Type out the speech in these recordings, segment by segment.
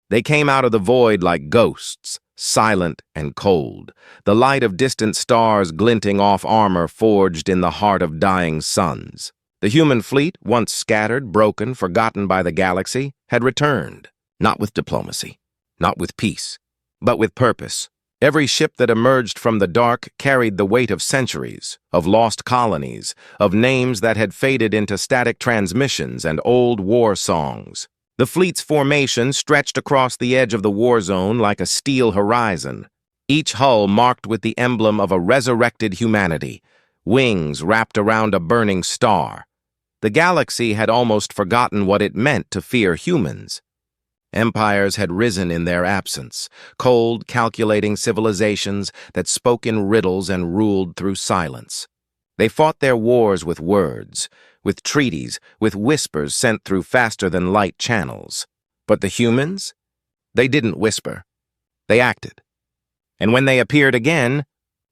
They came out of the void like ghosts, silent and cold, the light of distant stars glinting off armor forged in the heart of dying suns. The human fleet, once scattered, broken, forgotten by the galaxy, had returned, not with diplomacy, not with peace, but with purpose. Every ship that emerged from the dark carried the weight of centuries, of lost colonies, of names that had faded into static transmissions and old war songs. The fleet's formation stretched across the edge of the war zone like a steel horizon, each hull marked with the emblem of a resurrected humanity, wings wrapped around a burning star. The galaxy had almost forgotten what it meant to fear humans. Empires had risen in their absence, cold, calculating civilizations that spoke in riddles and ruled through silence. They fought their wars with words, with treaties, with whispers sent through faster-than-light channels. But the humans? They didn't whisper. They acted. And when they appeared again,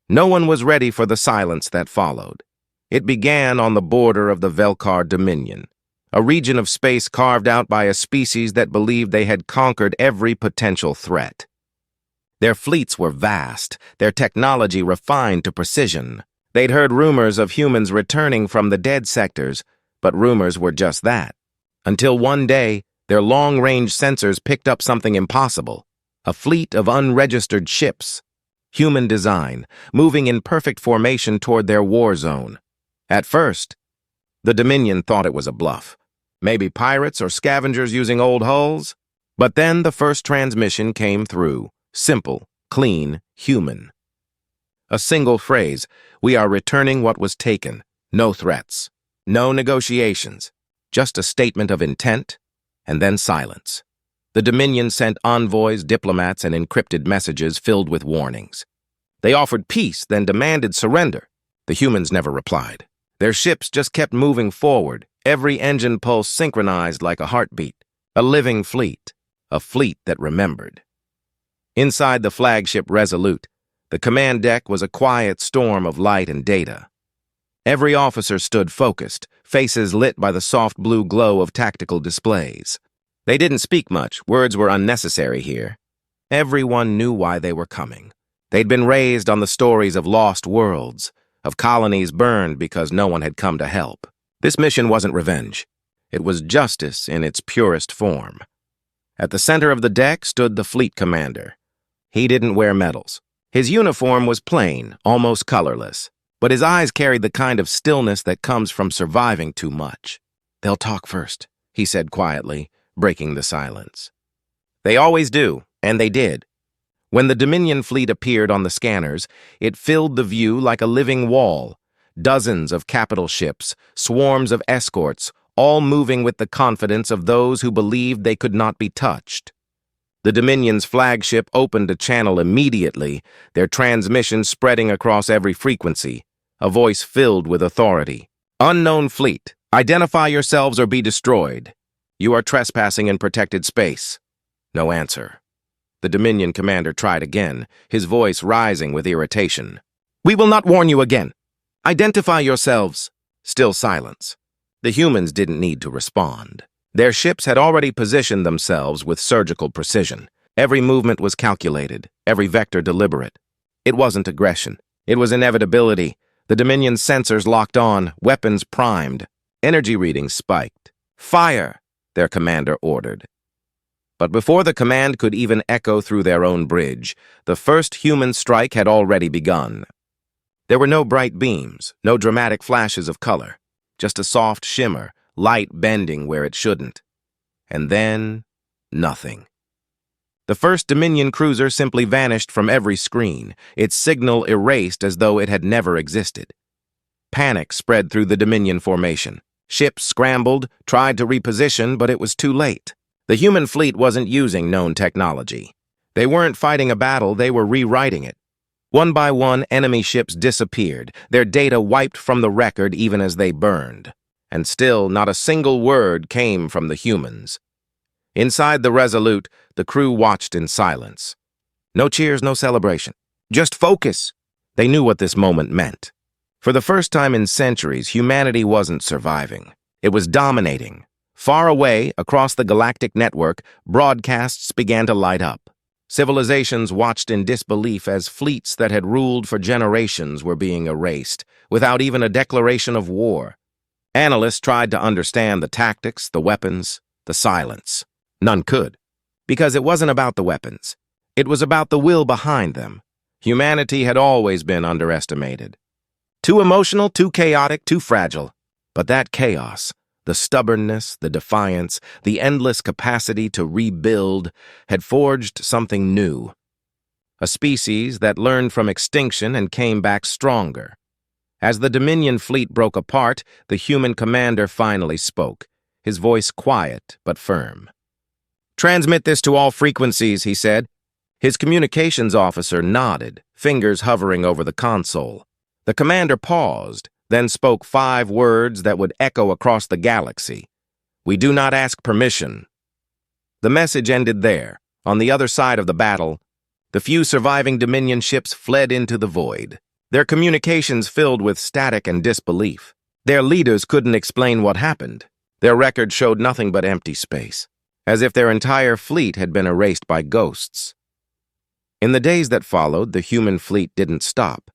no one was ready for the silence that followed. It began on the border of the Velkar Dominion, a region of space carved out by a species that believed they had conquered every potential threat. Their fleets were vast, their technology refined to precision. They'd heard rumors of humans returning from the dead sectors, but rumors were just that. Until one day, their long-range sensors picked up something impossible, a fleet of unregistered ships, human design, moving in perfect formation toward their war zone. At first, the Dominion thought it was a bluff. Maybe pirates or scavengers using old hulls? But then the first transmission came through, simple, clean, human. A single phrase, "We are returning what was taken." No threats, no negotiations, just a statement of intent, and then silence. The Dominion sent envoys, diplomats, and encrypted messages filled with warnings. They offered peace, then demanded surrender. The humans never replied. Their ships just kept moving forward, every engine pulse synchronized like a heartbeat. A living fleet, a fleet that remembered. Inside the flagship Resolute, the command deck was a quiet storm of light and data. Every officer stood focused, faces lit by the soft blue glow of tactical displays. They didn't speak much, words were unnecessary here. Everyone knew why they were coming. They'd been raised on the stories of lost worlds, of colonies burned because no one had come to help. This mission wasn't revenge. It was justice in its purest form. At the center of the deck stood the fleet commander. He didn't wear medals. His uniform was plain, almost colorless, but his eyes carried the kind of stillness that comes from surviving too much. "They'll talk first," he said quietly, breaking the silence. They always do, and they did. When the Dominion fleet appeared on the scanners, it filled the view like a living wall. Dozens of capital ships, swarms of escorts, all moving with the confidence of those who believed they could not be touched. The Dominion's flagship opened a channel immediately, their transmission spreading across every frequency, a voice filled with authority. "Unknown fleet, identify yourselves or be destroyed. You are trespassing in protected space." No answer. The Dominion commander tried again, his voice rising with irritation. "We will not warn you again. Identify yourselves." Still silence. The humans didn't need to respond. Their ships had already positioned themselves with surgical precision. Every movement was calculated, every vector deliberate. It wasn't aggression. It was inevitability. The Dominion's sensors locked on, weapons primed. Energy readings spiked. "Fire!" their commander ordered. But before the command could even echo through their own bridge, the first human strike had already begun. There were no bright beams, no dramatic flashes of color, just a soft shimmer, light bending where it shouldn't. And then, nothing. The first Dominion cruiser simply vanished from every screen, its signal erased as though it had never existed. Panic spread through the Dominion formation. Ships scrambled, tried to reposition, but it was too late. The human fleet wasn't using known technology. They weren't fighting a battle, they were rewriting it. One by one, enemy ships disappeared, their data wiped from the record even as they burned. And still, not a single word came from the humans. Inside the Resolute, the crew watched in silence. No cheers, no celebration. Just focus. They knew what this moment meant. For the first time in centuries, humanity wasn't surviving. It was dominating. Far away, across the galactic network, broadcasts began to light up. Civilizations watched in disbelief as fleets that had ruled for generations were being erased, without even a declaration of war. Analysts tried to understand the tactics, the weapons, the silence. None could, because it wasn't about the weapons. It was about the will behind them. Humanity had always been underestimated. Too emotional, too chaotic, too fragile. But that chaos, the stubbornness, the defiance, the endless capacity to rebuild, had forged something new. A species that learned from extinction and came back stronger. As the Dominion fleet broke apart, the human commander finally spoke, his voice quiet but firm. "Transmit this to all frequencies," he said. His communications officer nodded, fingers hovering over the console. The commander paused, then spoke 5 words that would echo across the galaxy. "We do not ask permission." The message ended there. On the other side of the battle, the few surviving Dominion ships fled into the void, their communications filled with static and disbelief. Their leaders couldn't explain what happened. Their record showed nothing but empty space, as if their entire fleet had been erased by ghosts. In the days that followed, the human fleet didn't stop.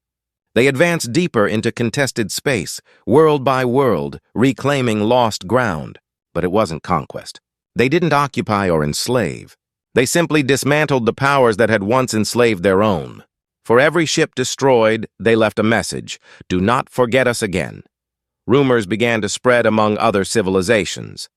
They advanced deeper into contested space, world by world, reclaiming lost ground. But it wasn't conquest. They didn't occupy or enslave. They simply dismantled the powers that had once enslaved their own. For every ship destroyed, they left a message: "Do not forget us again." Rumors began to spread among other civilizations.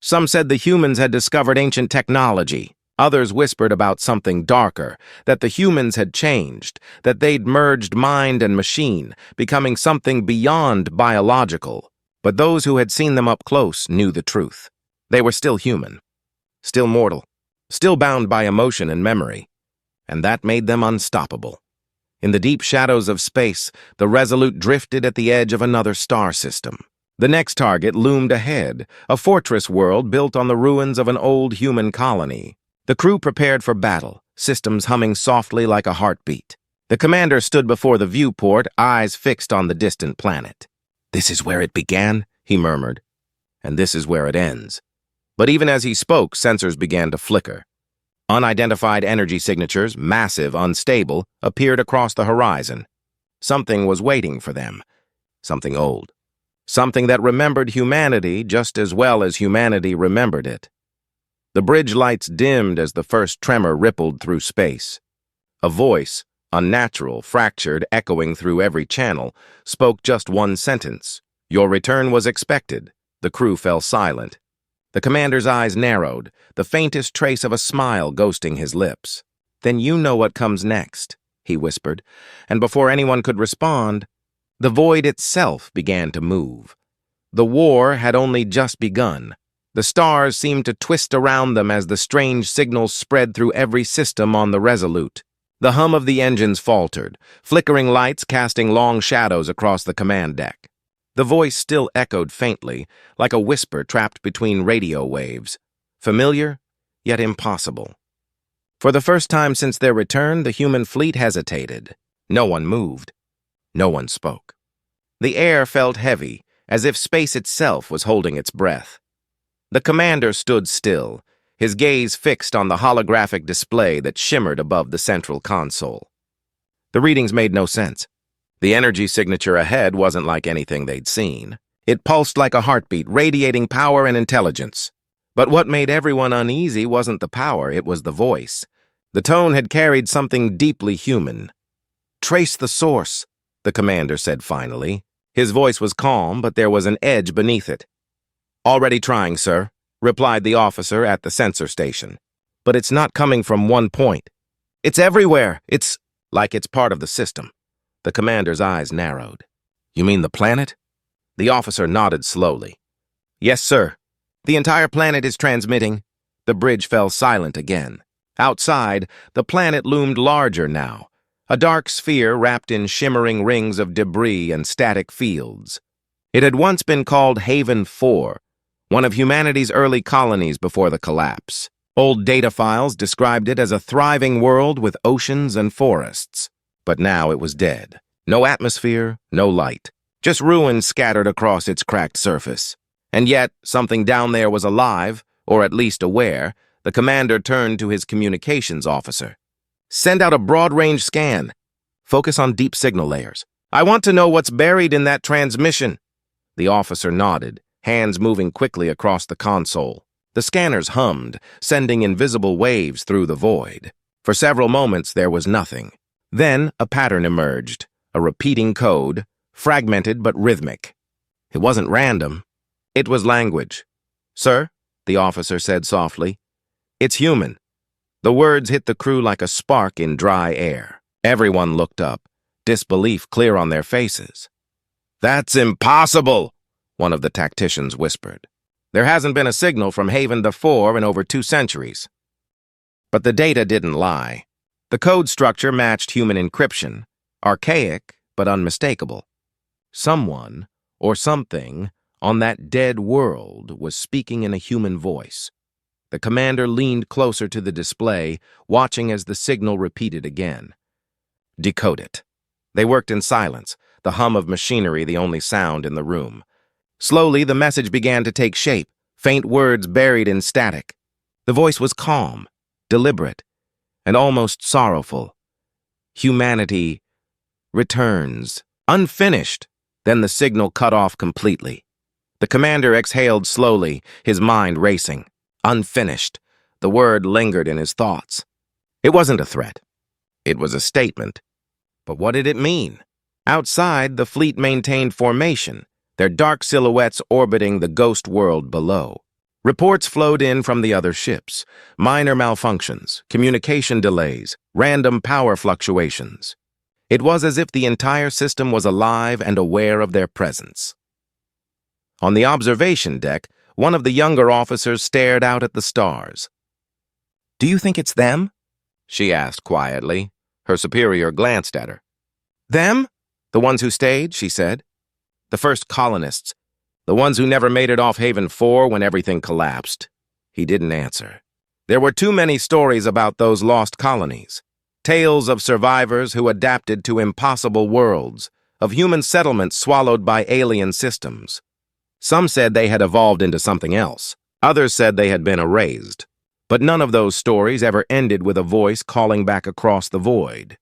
Some said the humans had discovered ancient technology. Others whispered about something darker, that the humans had changed, that they'd merged mind and machine, becoming something beyond biological. But those who had seen them up close knew the truth. They were still human, still mortal, still bound by emotion and memory, and that made them unstoppable. In the deep shadows of space, the Resolute drifted at the edge of another star system. The next target loomed ahead, a fortress world built on the ruins of an old human colony. The crew prepared for battle, systems humming softly like a heartbeat. The commander stood before the viewport, eyes fixed on the distant planet. "This is where it began," he murmured, "and this is where it ends." But even as he spoke, sensors began to flicker. Unidentified energy signatures, massive, unstable, appeared across the horizon. Something was waiting for them. Something old. Something that remembered humanity just as well as humanity remembered it. The bridge lights dimmed as the first tremor rippled through space. A voice, unnatural, fractured, echoing through every channel, spoke just one sentence. "Your return was expected." The crew fell silent. The commander's eyes narrowed, the faintest trace of a smile ghosting his lips. "Then you know what comes next," he whispered, and before anyone could respond, the void itself began to move. The war had only just begun. The stars seemed to twist around them as the strange signals spread through every system on the Resolute. The hum of the engines faltered, flickering lights casting long shadows across the command deck. The voice still echoed faintly, like a whisper trapped between radio waves. Familiar, yet impossible. For the first time since their return, the human fleet hesitated. No one moved. No one spoke. The air felt heavy, as if space itself was holding its breath. The commander stood still, his gaze fixed on the holographic display that shimmered above the central console. The readings made no sense. The energy signature ahead wasn't like anything they'd seen. It pulsed like a heartbeat, radiating power and intelligence. But what made everyone uneasy wasn't the power, it was the voice. The tone had carried something deeply human. "Trace the source," the commander said finally. His voice was calm, but there was an edge beneath it. "Already trying, sir," replied the officer at the sensor station. "But it's not coming from one point. It's everywhere. It's like it's part of the system." The commander's eyes narrowed. "You mean the planet?" The officer nodded slowly. "Yes, sir. The entire planet is transmitting." The bridge fell silent again. Outside, the planet loomed larger now, a dark sphere wrapped in shimmering rings of debris and static fields. It had once been called Haven 4, one of humanity's early colonies before the collapse. Old data files described it as a thriving world with oceans and forests. But now it was dead. No atmosphere, no light. Just ruins scattered across its cracked surface. And yet, something down there was alive, or at least aware. The commander turned to his communications officer. "Send out a broad-range scan. Focus on deep signal layers. I want to know what's buried in that transmission." The officer nodded, hands moving quickly across the console. The scanners hummed, sending invisible waves through the void. For several moments, there was nothing. Then, a pattern emerged, a repeating code, fragmented but rhythmic. It wasn't random. It was language. "Sir," the officer said softly, "it's human." The words hit the crew like a spark in dry air. Everyone looked up, disbelief clear on their faces. "That's impossible," one of the tacticians whispered. "There hasn't been a signal from Haven the 4 in over 2 centuries. But the data didn't lie. The code structure matched human encryption, archaic but unmistakable. Someone, or something, on that dead world was speaking in a human voice. The commander leaned closer to the display, watching as the signal repeated again. "Decode it." They worked in silence, the hum of machinery the only sound in the room. Slowly, the message began to take shape, faint words buried in static. The voice was calm, deliberate, and almost sorrowful. "Humanity returns." Unfinished. Then the signal cut off completely. The commander exhaled slowly, his mind racing. Unfinished. The word lingered in his thoughts. It wasn't a threat. It was a statement. But what did it mean? Outside, the fleet maintained formation, their dark silhouettes orbiting the ghost world below. Reports flowed in from the other ships. Minor malfunctions, communication delays, random power fluctuations. It was as if the entire system was alive and aware of their presence. On the observation deck, one of the younger officers stared out at the stars. "Do you think it's them?" she asked quietly. Her superior glanced at her. "Them? The ones who stayed," she said. "The first colonists. The ones who never made it off Haven 4 when everything collapsed." He didn't answer. There were too many stories about those lost colonies. Tales of survivors who adapted to impossible worlds, of human settlements swallowed by alien systems. Some said they had evolved into something else. Others said they had been erased. But none of those stories ever ended with a voice calling back across the void.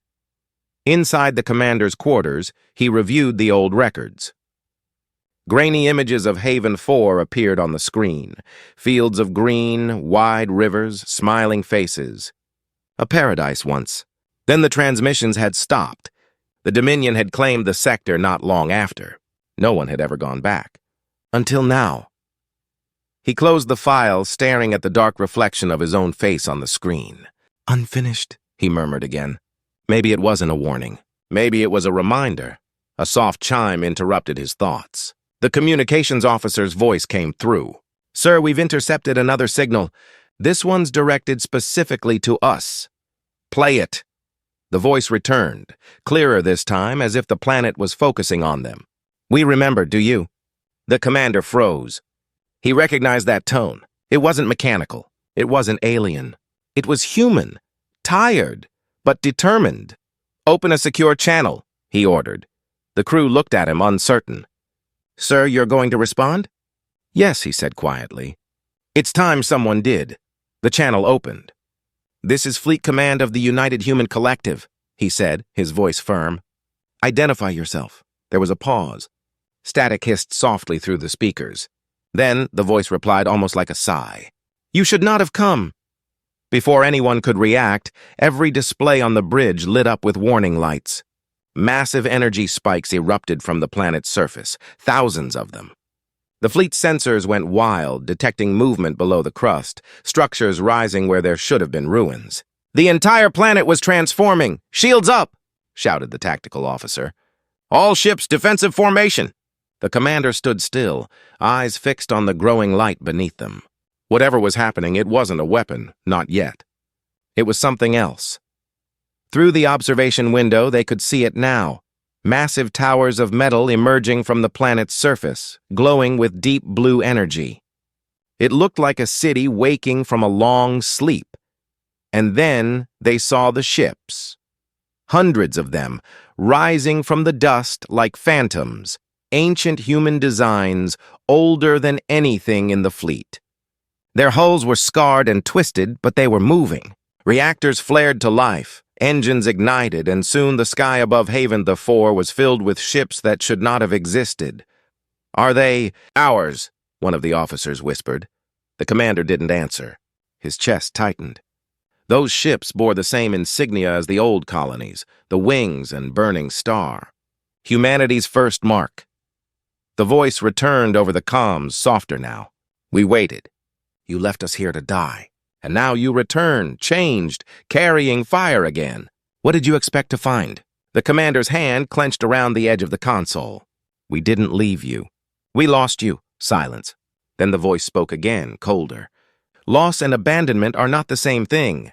Inside the commander's quarters, he reviewed the old records. Grainy images of Haven 4 appeared on the screen. Fields of green, wide rivers, smiling faces. A paradise once. Then the transmissions had stopped. The Dominion had claimed the sector not long after. No one had ever gone back. Until now. He closed the file, staring at the dark reflection of his own face on the screen. "Unfinished," he murmured again. Maybe it wasn't a warning. Maybe it was a reminder. A soft chime interrupted his thoughts. The communications officer's voice came through. "Sir, we've intercepted another signal. This one's directed specifically to us. Play it." The voice returned, clearer this time, as if the planet was focusing on them. "We remember, do you?" The commander froze. He recognized that tone. It wasn't mechanical. It wasn't alien. It was human, tired, but determined. "Open a secure channel," he ordered. The crew looked at him, uncertain. "Sir, you're going to respond?" "Yes," he said quietly. It's time someone did. The channel opened. "This is Fleet Command of the United Human Collective," he said, his voice firm. "Identify yourself." There was a pause. Static hissed softly through the speakers. Then the voice replied almost like a sigh. "You should not have come." Before anyone could react, every display on the bridge lit up with warning lights. Massive energy spikes erupted from the planet's surface, thousands of them. The fleet's sensors went wild, detecting movement below the crust, structures rising where there should have been ruins. "The entire planet was transforming! Shields up!" shouted the tactical officer. "All ships defensive formation!" The commander stood still, eyes fixed on the growing light beneath them. Whatever was happening, it wasn't a weapon, not yet. It was something else. Through the observation window, they could see it now. Massive towers of metal emerging from the planet's surface, glowing with deep blue energy. It looked like a city waking from a long sleep. And then they saw the ships. Hundreds of them, rising from the dust like phantoms, ancient human designs older than anything in the fleet. Their hulls were scarred and twisted, but they were moving. Reactors flared to life, engines ignited, and soon the sky above Haven the 4 was filled with ships that should not have existed. "Are they ours?" one of the officers whispered. The commander didn't answer. His chest tightened. Those ships bore the same insignia as the old colonies, the wings and burning star. Humanity's first mark. The voice returned over the comms, softer now. "We waited. You left us here to die. And now you return, changed, carrying fire again. What did you expect to find?" The commander's hand clenched around the edge of the console. "We didn't leave you. We lost you." Silence. Then the voice spoke again, colder. "Loss and abandonment are not the same thing."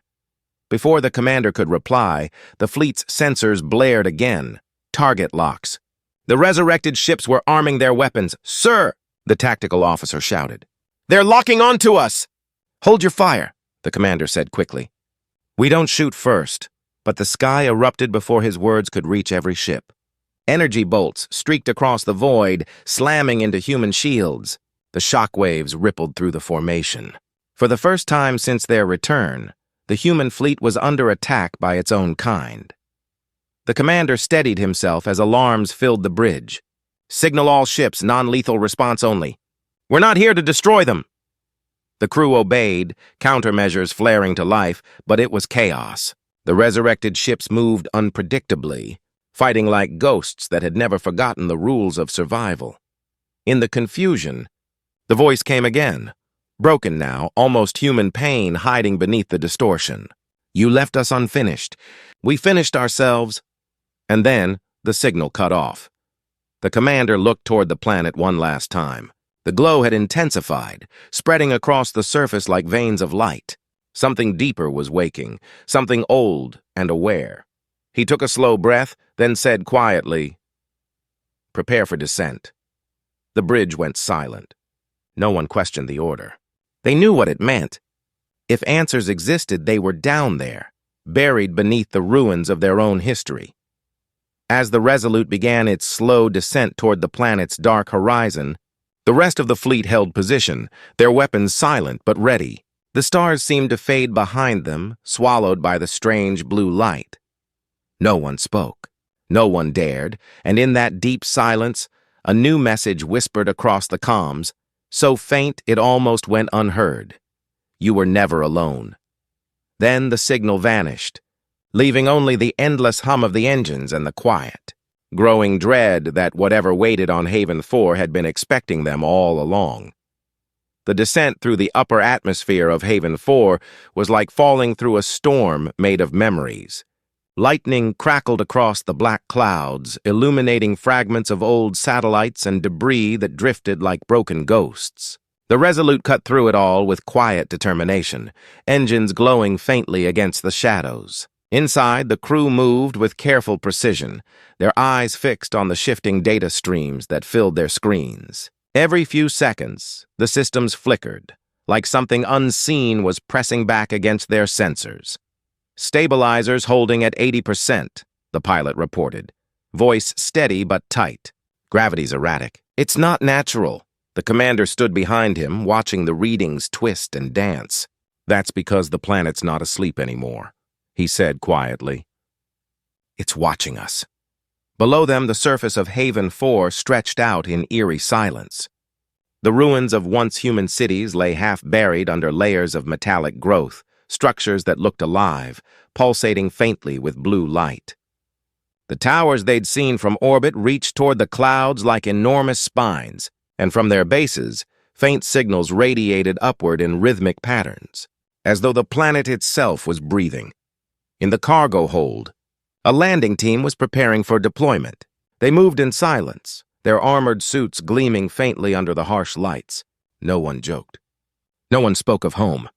Before the commander could reply, the fleet's sensors blared again. Target locks. The resurrected ships were arming their weapons. "Sir!" the tactical officer shouted. "They're locking onto us!" "Hold your fire," the commander said quickly. "We don't shoot first," but the sky erupted before his words could reach every ship. Energy bolts streaked across the void, slamming into human shields. The shock waves rippled through the formation. For the first time since their return, the human fleet was under attack by its own kind. The commander steadied himself as alarms filled the bridge. "Signal all ships, non-lethal response only. We're not here to destroy them." The crew obeyed, countermeasures flaring to life, but it was chaos. The resurrected ships moved unpredictably, fighting like ghosts that had never forgotten the rules of survival. In the confusion, the voice came again, broken now, almost human pain hiding beneath the distortion. "You left us unfinished. We finished ourselves." And then the signal cut off. The commander looked toward the planet one last time. The glow had intensified, spreading across the surface like veins of light. Something deeper was waking, something old and aware. He took a slow breath, then said quietly, "Prepare for descent." The bridge went silent. No one questioned the order. They knew what it meant. If answers existed, they were down there, buried beneath the ruins of their own history. As the Resolute began its slow descent toward the planet's dark horizon, the rest of the fleet held position, their weapons silent but ready. The stars seemed to fade behind them, swallowed by the strange blue light. No one spoke. No one dared, and in that deep silence, a new message whispered across the comms, so faint it almost went unheard. You were never alone. Then the signal vanished, leaving only the endless hum of the engines and the quiet, growing dread that whatever waited on Haven 4 had been expecting them all along. The descent through the upper atmosphere of Haven 4 was like falling through a storm made of memories. Lightning crackled across the black clouds, illuminating fragments of old satellites and debris that drifted like broken ghosts. The Resolute cut through it all with quiet determination, engines glowing faintly against the shadows. Inside, the crew moved with careful precision, their eyes fixed on the shifting data streams that filled their screens. Every few seconds, the systems flickered, like something unseen was pressing back against their sensors. "Stabilizers holding at 80%, the pilot reported, voice steady but tight. "Gravity's erratic. It's not natural." The commander stood behind him, watching the readings twist and dance. "That's because the planet's not asleep anymore," he said quietly. "It's watching us." Below them, the surface of Haven 4 stretched out in eerie silence. The ruins of once human cities lay half buried under layers of metallic growth, structures that looked alive, pulsating faintly with blue light. The towers they'd seen from orbit reached toward the clouds like enormous spines, and from their bases, faint signals radiated upward in rhythmic patterns, as though the planet itself was breathing. In the cargo hold, a landing team was preparing for deployment. They moved in silence, their armored suits gleaming faintly under the harsh lights. No one joked. No one spoke of home.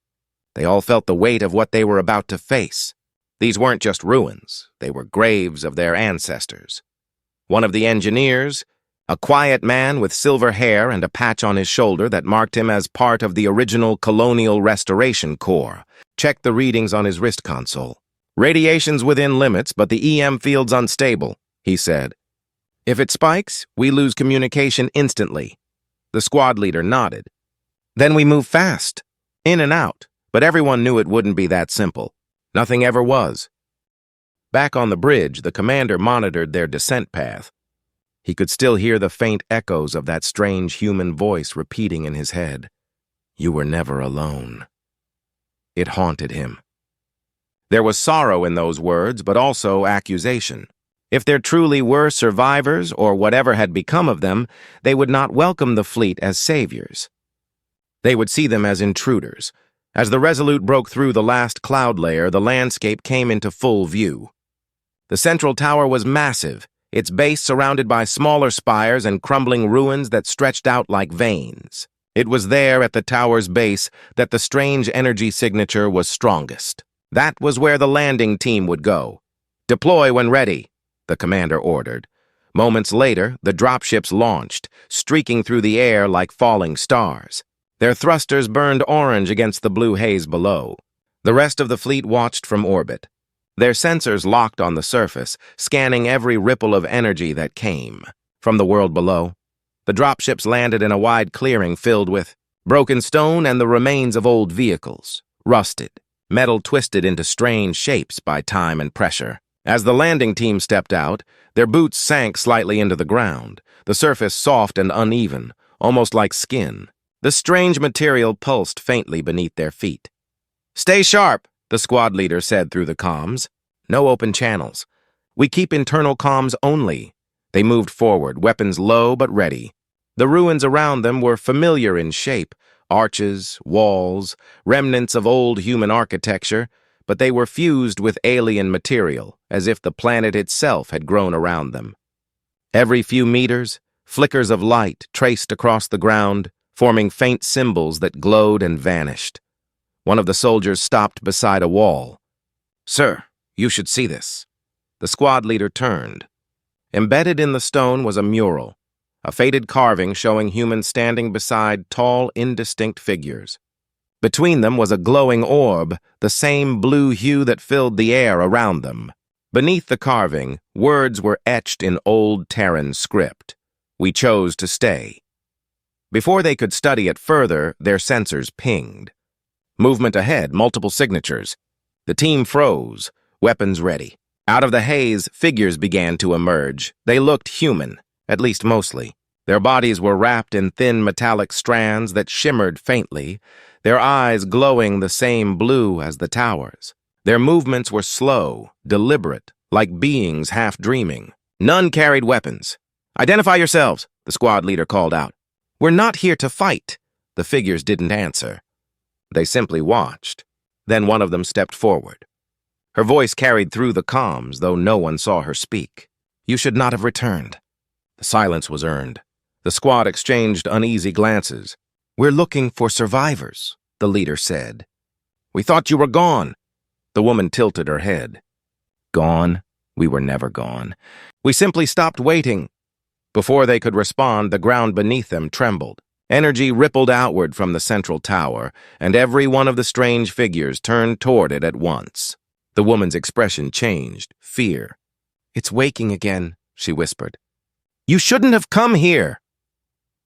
They all felt the weight of what they were about to face. These weren't just ruins, they were graves of their ancestors. One of the engineers, a quiet man with silver hair and a patch on his shoulder that marked him as part of the original Colonial Restoration Corps, checked the readings on his wrist console. "Radiation's within limits, but the EM field's unstable," he said. If it spikes, we lose communication instantly. The squad leader nodded. Then we move fast, in and out, but everyone knew it wouldn't be that simple. Nothing ever was. Back on the bridge, the commander monitored their descent path. He could still hear the faint echoes of that strange human voice repeating in his head. You were never alone. It haunted him. There was sorrow in those words, but also accusation. If there truly were survivors, or whatever had become of them, they would not welcome the fleet as saviors. They would see them as intruders. As the Resolute broke through the last cloud layer, the landscape came into full view. The central tower was massive, its base surrounded by smaller spires and crumbling ruins that stretched out like veins. It was there at the tower's base that the strange energy signature was strongest. That was where the landing team would go. Deploy when ready, the commander ordered. Moments later, the dropships launched, streaking through the air like falling stars. Their thrusters burned orange against the blue haze below. The rest of the fleet watched from orbit. Their sensors locked on the surface, scanning every ripple of energy that came. From the world below, the dropships landed in a wide clearing filled with broken stone and the remains of old vehicles, rusted, metal twisted into strange shapes by time and pressure. As the landing team stepped out, their boots sank slightly into the ground, the surface soft and uneven, almost like skin. The strange material pulsed faintly beneath their feet. Stay sharp, the squad leader said through the comms. No open channels. We keep internal comms only. They moved forward, weapons low but ready. The ruins around them were familiar in shape, arches, walls, remnants of old human architecture, but they were fused with alien material, as if the planet itself had grown around them. Every few meters, flickers of light traced across the ground, forming faint symbols that glowed and vanished. One of the soldiers stopped beside a wall. Sir, you should see this. The squad leader turned. Embedded in the stone was a mural, a faded carving showing humans standing beside tall, indistinct figures. Between them was a glowing orb, the same blue hue that filled the air around them. Beneath the carving, words were etched in old Terran script. We chose to stay. Before they could study it further, their sensors pinged. Movement ahead, multiple signatures. The team froze, weapons ready. Out of the haze, figures began to emerge. They looked human, at least mostly. Their bodies were wrapped in thin metallic strands that shimmered faintly, their eyes glowing the same blue as the towers. Their movements were slow, deliberate, like beings half dreaming. None carried weapons. Identify yourselves, the squad leader called out. We're not here to fight. The figures didn't answer. They simply watched. Then one of them stepped forward. Her voice carried through the comms, though no one saw her speak. You should not have returned. The silence was earned. The squad exchanged uneasy glances. We're looking for survivors, the leader said. We thought you were gone. The woman tilted her head. Gone? We were never gone. We simply stopped waiting. Before they could respond, the ground beneath them trembled. Energy rippled outward from the central tower, and every one of the strange figures turned toward it at once. The woman's expression changed, fear. It's waking again, she whispered. You shouldn't have come here.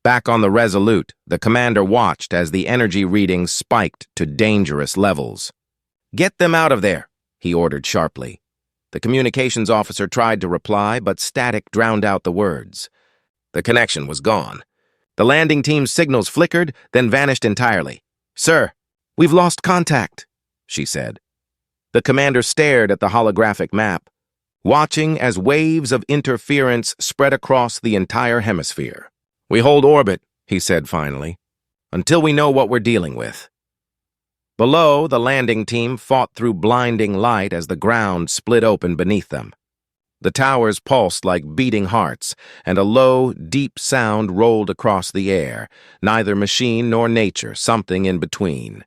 Back on the Resolute, the commander watched as the energy readings spiked to dangerous levels. Get them out of there, he ordered sharply. The communications officer tried to reply, but static drowned out the words. The connection was gone. The landing team's signals flickered, then vanished entirely. Sir, we've lost contact, she said. The commander stared at the holographic map, watching as waves of interference spread across the entire hemisphere. We hold orbit, he said finally, until we know what we're dealing with. Below, the landing team fought through blinding light as the ground split open beneath them. The towers pulsed like beating hearts, and a low, deep sound rolled across the air, neither machine nor nature, something in between.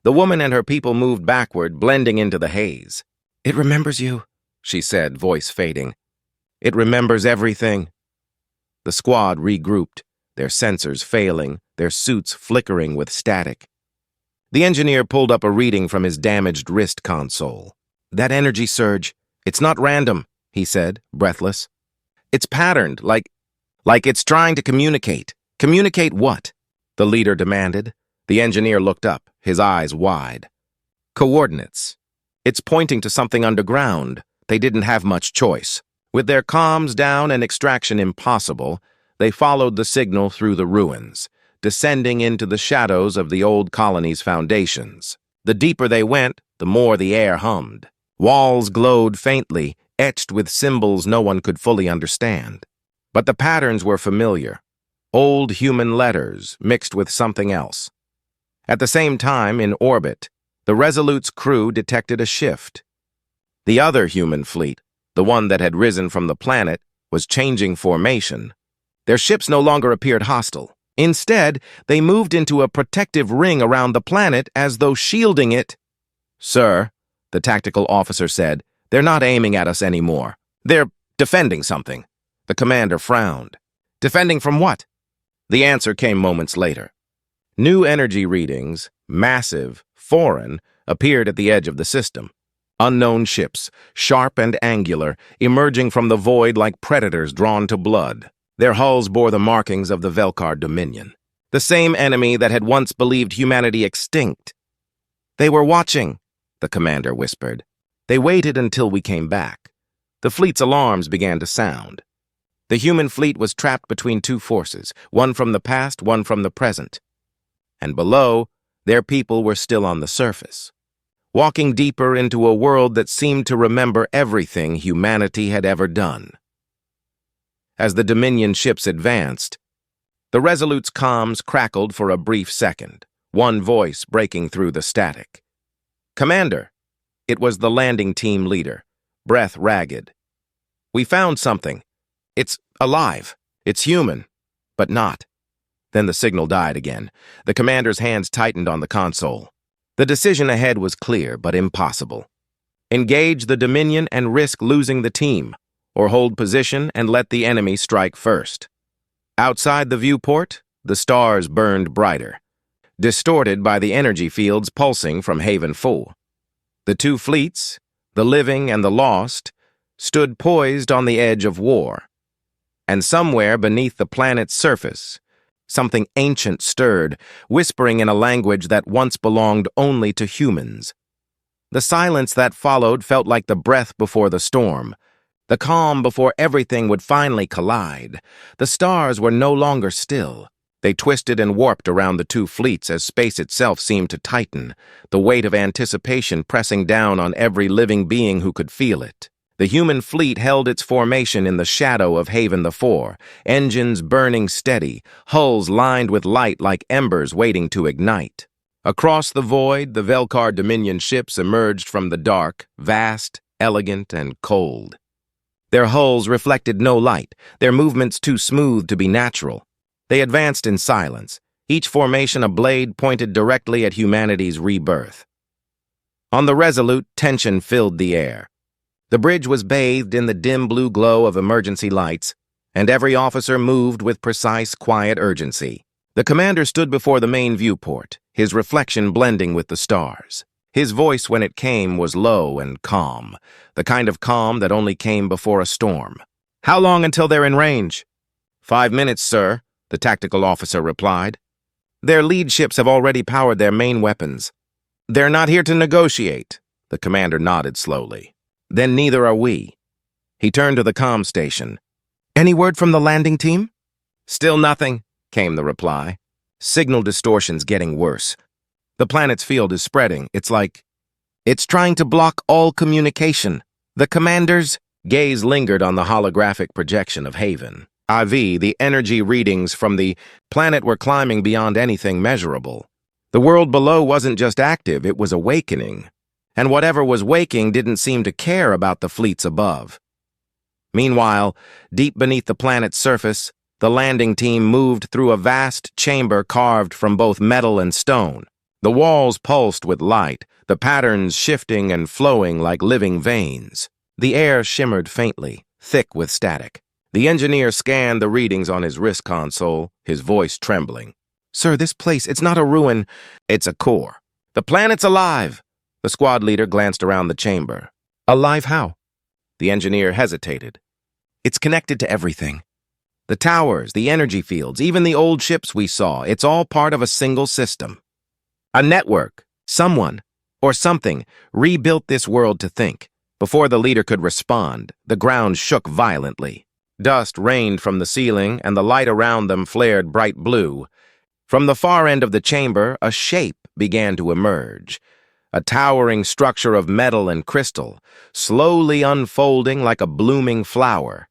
The woman and her people moved backward, blending into the haze. It remembers you, she said, voice fading. It remembers everything. The squad regrouped, their sensors failing, their suits flickering with static. The engineer pulled up a reading from his damaged wrist console. That energy surge, it's not random, he said, breathless. It's patterned, like it's trying to communicate. Communicate what? The leader demanded. The engineer looked up, his eyes wide. Coordinates. It's pointing to something underground. They didn't have much choice. With their comms down and extraction impossible, they followed the signal through the ruins, descending into the shadows of the old colony's foundations. The deeper they went, the more the air hummed. Walls glowed faintly, etched with symbols no one could fully understand. But the patterns were familiar. Old human letters mixed with something else. At the same time, in orbit, the Resolute's crew detected a shift. The other human fleet, the one that had risen from the planet, was changing formation. Their ships no longer appeared hostile. Instead, they moved into a protective ring around the planet as though shielding it. "Sir," the tactical officer said, "they're not aiming at us anymore. They're defending something." The commander frowned. Defending from what? The answer came moments later. New energy readings, massive, foreign, appeared at the edge of the system. Unknown ships, sharp and angular, emerging from the void like predators drawn to blood. Their hulls bore the markings of the Velkar Dominion, the same enemy that had once believed humanity extinct. "They were watching," the commander whispered. "They waited until we came back." The fleet's alarms began to sound. The human fleet was trapped between two forces, one from the past, one from the present. And below, their people were still on the surface, walking deeper into a world that seemed to remember everything humanity had ever done. As the Dominion ships advanced, the Resolute's comms crackled for a brief second, one voice breaking through the static. "Commander," it was the landing team leader, breath ragged. "We found something. It's alive. It's human, but not." Then the signal died again. The commander's hands tightened on the console. The decision ahead was clear, but impossible. Engage the Dominion and risk losing the team, or hold position and let the enemy strike first. Outside the viewport, the stars burned brighter, distorted by the energy fields pulsing from Haven 4. The two fleets, the living and the lost, stood poised on the edge of war. And somewhere beneath the planet's surface, something ancient stirred, whispering in a language that once belonged only to humans. The silence that followed felt like the breath before the storm, the calm before everything would finally collide. The stars were no longer still. They twisted and warped around the two fleets as space itself seemed to tighten, the weight of anticipation pressing down on every living being who could feel it. The human fleet held its formation in the shadow of Haven the 4, engines burning steady, hulls lined with light like embers waiting to ignite. Across the void, the Velkar Dominion ships emerged from the dark, vast, elegant, and cold. Their hulls reflected no light, their movements too smooth to be natural. They advanced in silence, each formation a blade pointed directly at humanity's rebirth. On the Resolute, tension filled the air. The bridge was bathed in the dim blue glow of emergency lights, and every officer moved with precise, quiet urgency. The commander stood before the main viewport, his reflection blending with the stars. His voice, when it came, was low and calm, the kind of calm that only came before a storm. "How long until they're in range?" "5 minutes, sir," the tactical officer replied. "Their lead ships have already powered their main weapons. They're not here to negotiate." The commander nodded slowly. "Then neither are we." He turned to the comm station. "Any word from the landing team?" "Still nothing," came the reply. "Signal distortion's getting worse. The planet's field is spreading. It's trying to block all communication." The commander's gaze lingered on the holographic projection of Haven. The energy readings from the planet were climbing beyond anything measurable. The world below wasn't just active, it was awakening. And whatever was waking didn't seem to care about the fleets above. Meanwhile, deep beneath the planet's surface, the landing team moved through a vast chamber carved from both metal and stone. The walls pulsed with light, the patterns shifting and flowing like living veins. The air shimmered faintly, thick with static. The engineer scanned the readings on his wrist console, his voice trembling. "Sir, this place, it's not a ruin, it's a core. The planet's alive." The squad leader glanced around the chamber. "Alive how?" The engineer hesitated. It's connected to everything. The towers, the energy fields, even the old ships we saw, it's all part of a single system. A network, someone, or something, rebuilt this world to think. Before the leader could respond, the ground shook violently. Dust rained from the ceiling, and the light around them flared bright blue. From the far end of the chamber, a shape began to emerge. A towering structure of metal and crystal, slowly unfolding like a blooming flower.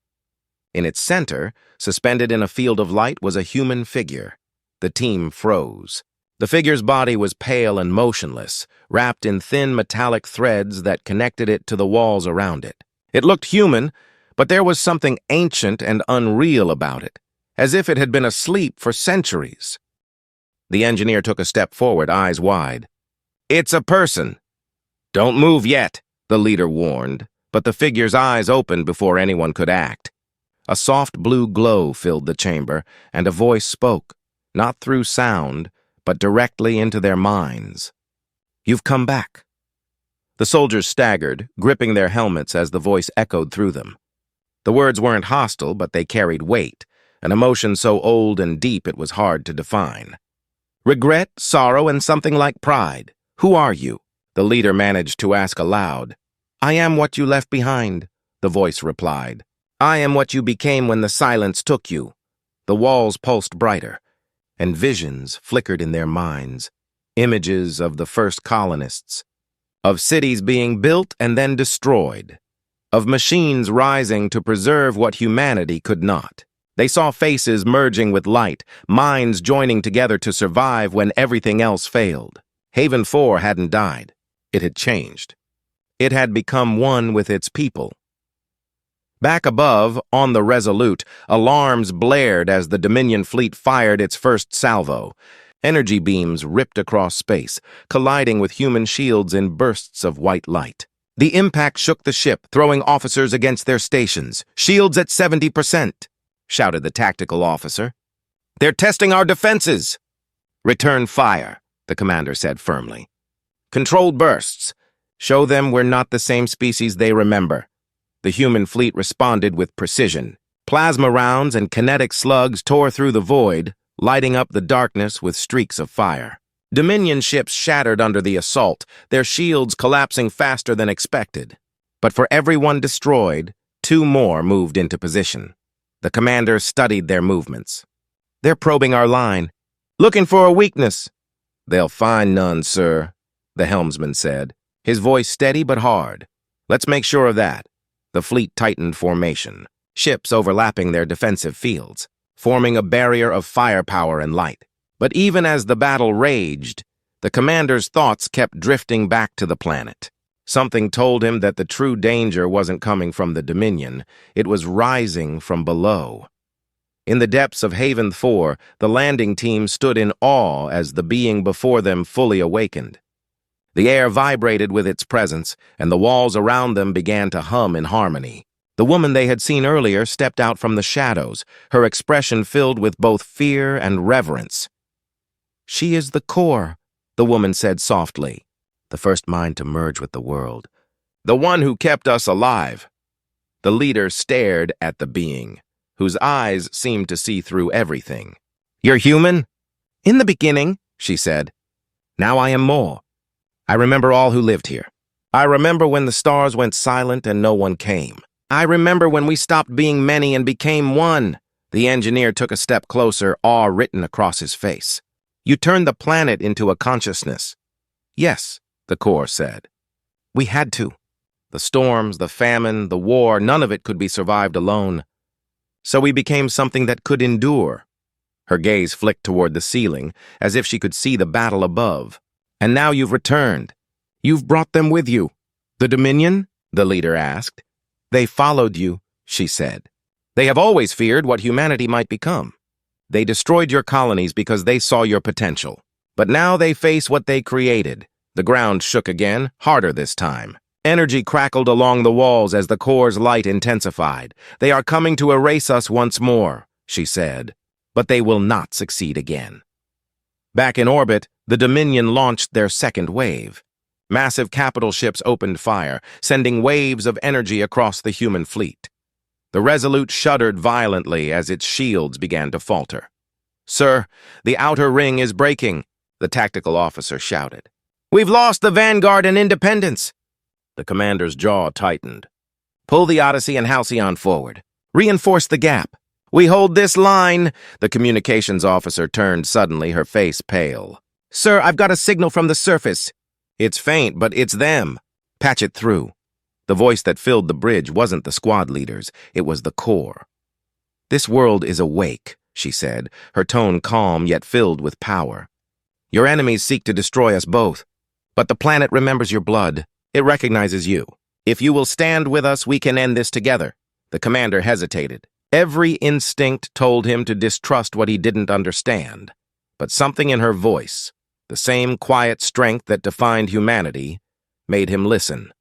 In its center, suspended in a field of light, was a human figure. The team froze. The figure's body was pale and motionless, wrapped in thin metallic threads that connected it to the walls around it. It looked human, but there was something ancient and unreal about it, as if it had been asleep for centuries. The engineer took a step forward, eyes wide. "It's a person." "Don't move yet," the leader warned, but the figure's eyes opened before anyone could act. A soft blue glow filled the chamber, and a voice spoke, not through sound, but directly into their minds. "You've come back." The soldiers staggered, gripping their helmets as the voice echoed through them. The words weren't hostile, but they carried weight, an emotion so old and deep it was hard to define. Regret, sorrow, and something like pride. "Who are you?" the leader managed to ask aloud. "I am what you left behind," the voice replied. "I am what you became when the silence took you." The walls pulsed brighter, and visions flickered in their minds. Images of the first colonists, of cities being built and then destroyed, of machines rising to preserve what humanity could not. They saw faces merging with light, minds joining together to survive when everything else failed. Haven 4 hadn't died. It had changed. It had become one with its people. Back above, on the Resolute, alarms blared as the Dominion fleet fired its first salvo. Energy beams ripped across space, colliding with human shields in bursts of white light. The impact shook the ship, throwing officers against their stations. "Shields at 70%, shouted the tactical officer. "They're testing our defenses." "Return fire," the commander said firmly. "Controlled bursts. Show them we're not the same species they remember." The human fleet responded with precision. Plasma rounds and kinetic slugs tore through the void, lighting up the darkness with streaks of fire. Dominion ships shattered under the assault, their shields collapsing faster than expected. But for every one destroyed, 2 more moved into position. The commander studied their movements. "They're probing our line. Looking for a weakness." "They'll find none, sir," the helmsman said, his voice steady but hard. "Let's make sure of that." The fleet tightened formation, ships overlapping their defensive fields, forming a barrier of firepower and light. But even as the battle raged, the commander's thoughts kept drifting back to the planet. Something told him that the true danger wasn't coming from the Dominion, it was rising from below. In the depths of Haven 4, the landing team stood in awe as the being before them fully awakened. The air vibrated with its presence, and the walls around them began to hum in harmony. The woman they had seen earlier stepped out from the shadows, her expression filled with both fear and reverence. "She is the core," the woman said softly, "the first mind to merge with the world. The one who kept us alive." The leader stared at the being, whose eyes seemed to see through everything. "You're human?" "In the beginning," she said. "Now I am more. I remember all who lived here. I remember when the stars went silent and no one came. I remember when we stopped being many and became one." The engineer took a step closer, awe written across his face. "You turned the planet into a consciousness." "Yes," the core said. "We had to. The storms, the famine, the war, none of it could be survived alone. So we became something that could endure." Her gaze flicked toward the ceiling, as if she could see the battle above. "And now you've returned. You've brought them with you." "The Dominion?" the leader asked. "They followed you," she said. "They have always feared what humanity might become. They destroyed your colonies because they saw your potential. But now they face what they created." The ground shook again, harder this time. Energy crackled along the walls as the core's light intensified. "They are coming to erase us once more," she said. "But they will not succeed again." Back in orbit, the Dominion launched their second wave. Massive capital ships opened fire, sending waves of energy across the human fleet. The Resolute shuddered violently as its shields began to falter. "Sir, the outer ring is breaking," the tactical officer shouted. "We've lost the Vanguard and Independence." The commander's jaw tightened. "Pull the Odyssey and Halcyon forward. Reinforce the gap. We hold this line." The communications officer turned suddenly, her face pale. "Sir, I've got a signal from the surface." "It's faint, but it's them. Patch it through." The voice that filled the bridge wasn't the squad leaders, it was the core. "This world is awake," she said, her tone calm yet filled with power. "Your enemies seek to destroy us both, but the planet remembers your blood. It recognizes you. If you will stand with us, we can end this together." The commander hesitated. Every instinct told him to distrust what he didn't understand, but something in her voice, the same quiet strength that defined humanity, made him listen.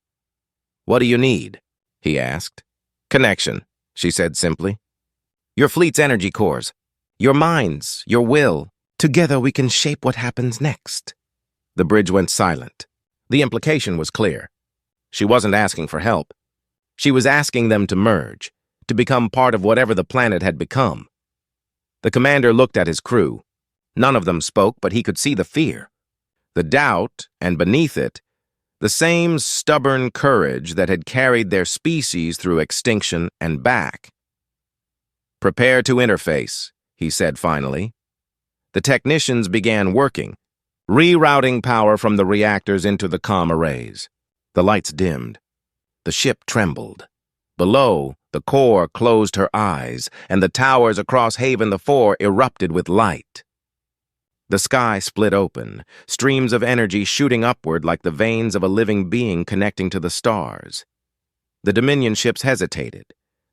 "What do you need?" he asked. "Connection," she said simply. "Your fleet's energy cores, your minds, your will. Together we can shape what happens next." The bridge went silent. The implication was clear. She wasn't asking for help. She was asking them to merge, to become part of whatever the planet had become. The commander looked at his crew. None of them spoke, but he could see the fear, the doubt, and beneath it, the same stubborn courage that had carried their species through extinction and back. "Prepare to interface," he said finally. The technicians began working, rerouting power from the reactors into the comm arrays. The lights dimmed. The ship trembled. Below, the core closed her eyes, and the towers across Haven the Four erupted with light. The sky split open, streams of energy shooting upward like the veins of a living being connecting to the stars. The Dominion ships hesitated,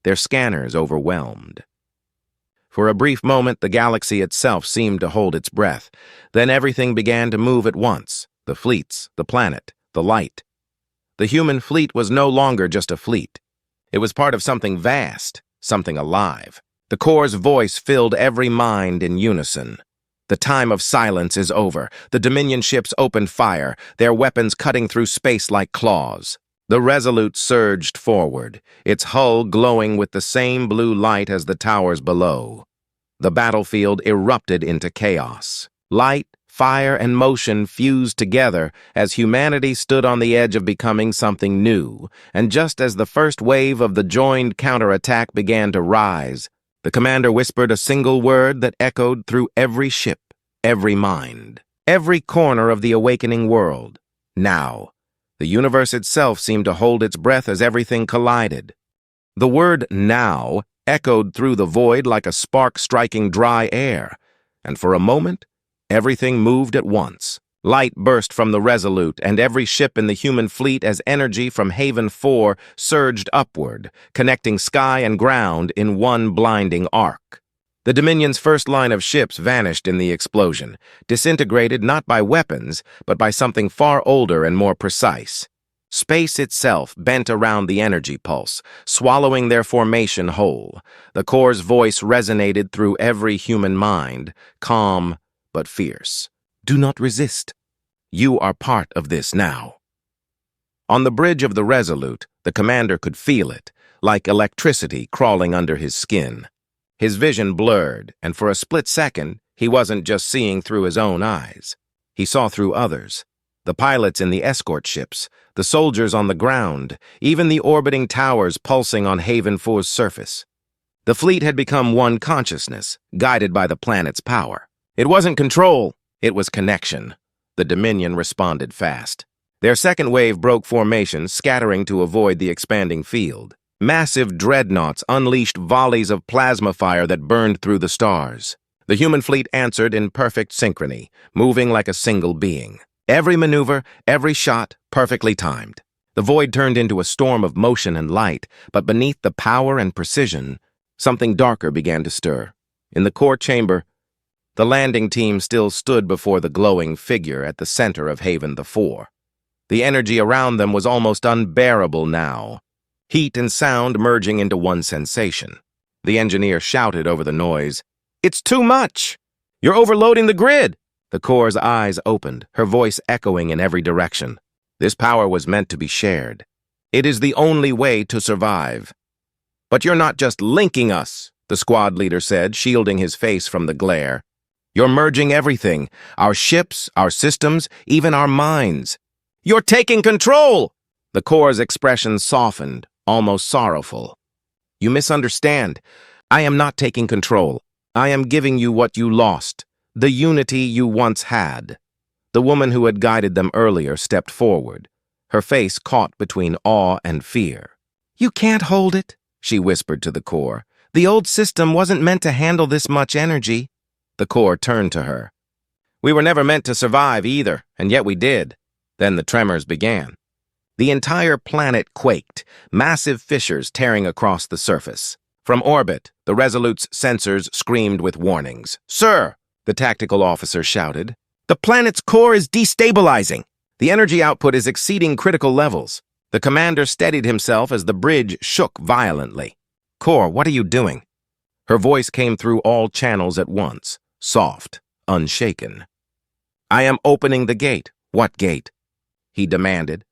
their scanners overwhelmed. For a brief moment, the galaxy itself seemed to hold its breath. Then everything began to move at once. The fleets, the planet, the light. The human fleet was no longer just a fleet. It was part of something vast, something alive. The core's voice filled every mind in unison. The time of silence is over. The Dominion ships opened fire, their weapons cutting through space like claws. The Resolute surged forward, its hull glowing with the same blue light as the towers below. The battlefield erupted into chaos. Light, fire, and motion fused together as humanity stood on the edge of becoming something new, and just as the first wave of the joined counterattack began to rise, the commander whispered a single word that echoed through every ship, every mind, every corner of the awakening world. Now. The universe itself seemed to hold its breath as everything collided. The word "now" echoed through the void like a spark striking dry air, and for a moment, everything moved at once. Light burst from the Resolute and every ship in the human fleet as energy from Haven 4 surged upward, connecting sky and ground in one blinding arc. The Dominion's first line of ships vanished in the explosion, disintegrated not by weapons, but by something far older and more precise. Space itself bent around the energy pulse, swallowing their formation whole. The core's voice resonated through every human mind, calm but fierce. "Do not resist. You are part of this now." On the bridge of the Resolute, the commander could feel it, like electricity crawling under his skin. His vision blurred, and for a split second, he wasn't just seeing through his own eyes. He saw through others. The pilots in the escort ships, the soldiers on the ground, even the orbiting towers pulsing on Haven 4's surface. The fleet had become one consciousness, guided by the planet's power. It wasn't control, it was connection. The Dominion responded fast. Their second wave broke formation, scattering to avoid the expanding field. Massive dreadnoughts unleashed volleys of plasma fire that burned through the stars. The human fleet answered in perfect synchrony, moving like a single being. Every maneuver, every shot, perfectly timed. The void turned into a storm of motion and light, but beneath the power and precision, something darker began to stir. In the core chamber, the landing team still stood before the glowing figure at the center of Haven the Four. The energy around them was almost unbearable now. Heat and sound merging into one sensation. The engineer shouted over the noise, "It's too much! You're overloading the grid!" The core's eyes opened, her voice echoing in every direction. This power was meant to be shared. It is the only way to survive. But you're not just linking us, the squad leader said, shielding his face from the glare. You're merging everything, our ships, our systems, even our minds. You're taking control! The Corps' expression softened, almost sorrowful. You misunderstand. I am not taking control. I am giving you what you lost, the unity you once had. The woman who had guided them earlier stepped forward, her face caught between awe and fear. You can't hold it, she whispered to the Corps. The old system wasn't meant to handle this much energy. The Corps turned to her. We were never meant to survive either, and yet we did. Then the tremors began. The entire planet quaked, massive fissures tearing across the surface. From orbit, the Resolute's sensors screamed with warnings. Sir, the tactical officer shouted, the planet's core is destabilizing. The energy output is exceeding critical levels. The commander steadied himself as the bridge shook violently. Core, what are you doing? Her voice came through all channels at once, soft, unshaken. I am opening the gate. What gate? He demanded.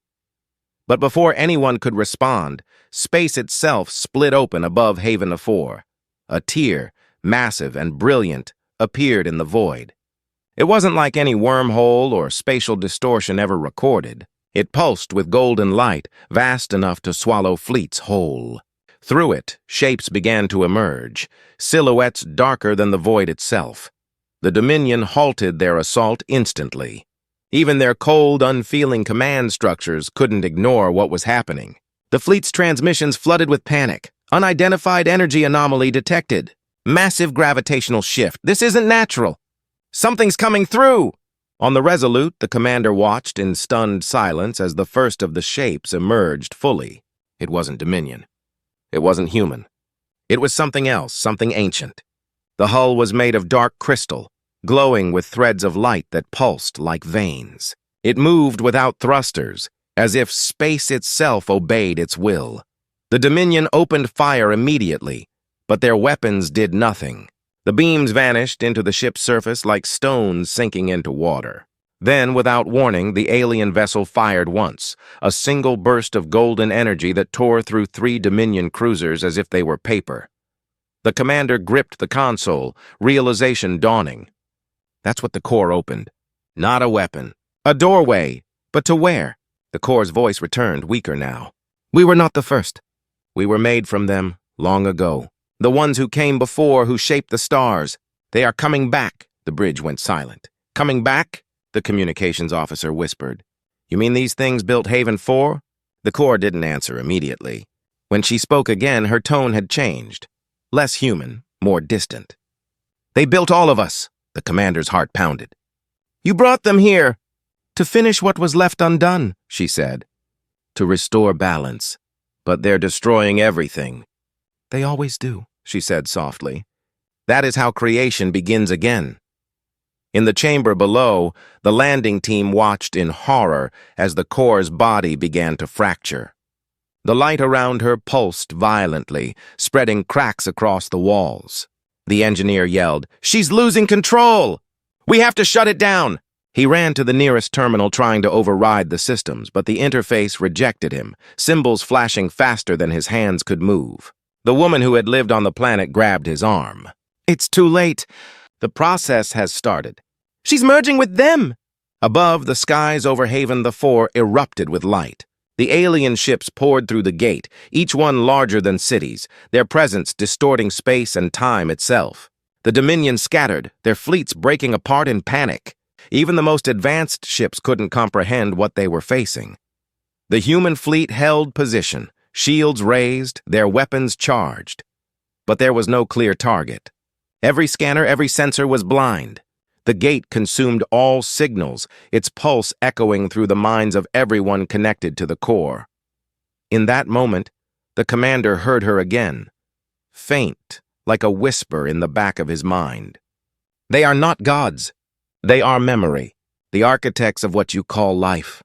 But before anyone could respond, space itself split open above Haven 4. A tear, massive and brilliant, appeared in the void. It wasn't like any wormhole or spatial distortion ever recorded. It pulsed with golden light, vast enough to swallow fleets whole. Through it, shapes began to emerge, silhouettes darker than the void itself. The Dominion halted their assault instantly. Even their cold, unfeeling command structures couldn't ignore what was happening. The fleet's transmissions flooded with panic. Unidentified energy anomaly detected. Massive gravitational shift. This isn't natural. Something's coming through! On the Resolute, the commander watched in stunned silence as the first of the shapes emerged fully. It wasn't Dominion. It wasn't human. It was something else, something ancient. The hull was made of dark crystal, glowing with threads of light that pulsed like veins. It moved without thrusters, as if space itself obeyed its will. The Dominion opened fire immediately, but their weapons did nothing. The beams vanished into the ship's surface like stones sinking into water. Then, without warning, the alien vessel fired once, a single burst of golden energy that tore through 3 Dominion cruisers as if they were paper. The commander gripped the console, realization dawning. That's what the Corps opened. Not a weapon. A doorway. But to where? The Corps' voice returned, weaker now. We were not the first. We were made from them long ago. The ones who came before, who shaped the stars. They are coming back. The bridge went silent. Coming back? The communications officer whispered. You mean these things built Haven 4? The Corps didn't answer immediately. When she spoke again, her tone had changed. Less human, more distant. They built all of us. The commander's heart pounded. You brought them here to finish what was left undone, she said. To restore balance. But they're destroying everything. They always do, she said softly. That is how creation begins again. In the chamber below, the landing team watched in horror as the Corps' body began to fracture. The light around her pulsed violently, spreading cracks across the walls. The engineer yelled, She's losing control! We have to shut it down! He ran to the nearest terminal trying to override the systems, but the interface rejected him, symbols flashing faster than his hands could move. The woman who had lived on the planet grabbed his arm. It's too late. The process has started. She's merging with them! Above, the skies over Haven 4 erupted with light. The alien ships poured through the gate, each one larger than cities, their presence distorting space and time itself. The Dominion scattered, their fleets breaking apart in panic. Even the most advanced ships couldn't comprehend what they were facing. The human fleet held position, shields raised, their weapons charged. But there was no clear target. Every scanner, every sensor was blind. The gate consumed all signals, its pulse echoing through the minds of everyone connected to the Corps. In that moment, the commander heard her again, faint, like a whisper in the back of his mind. They are not gods. They are memory, the architects of what you call life.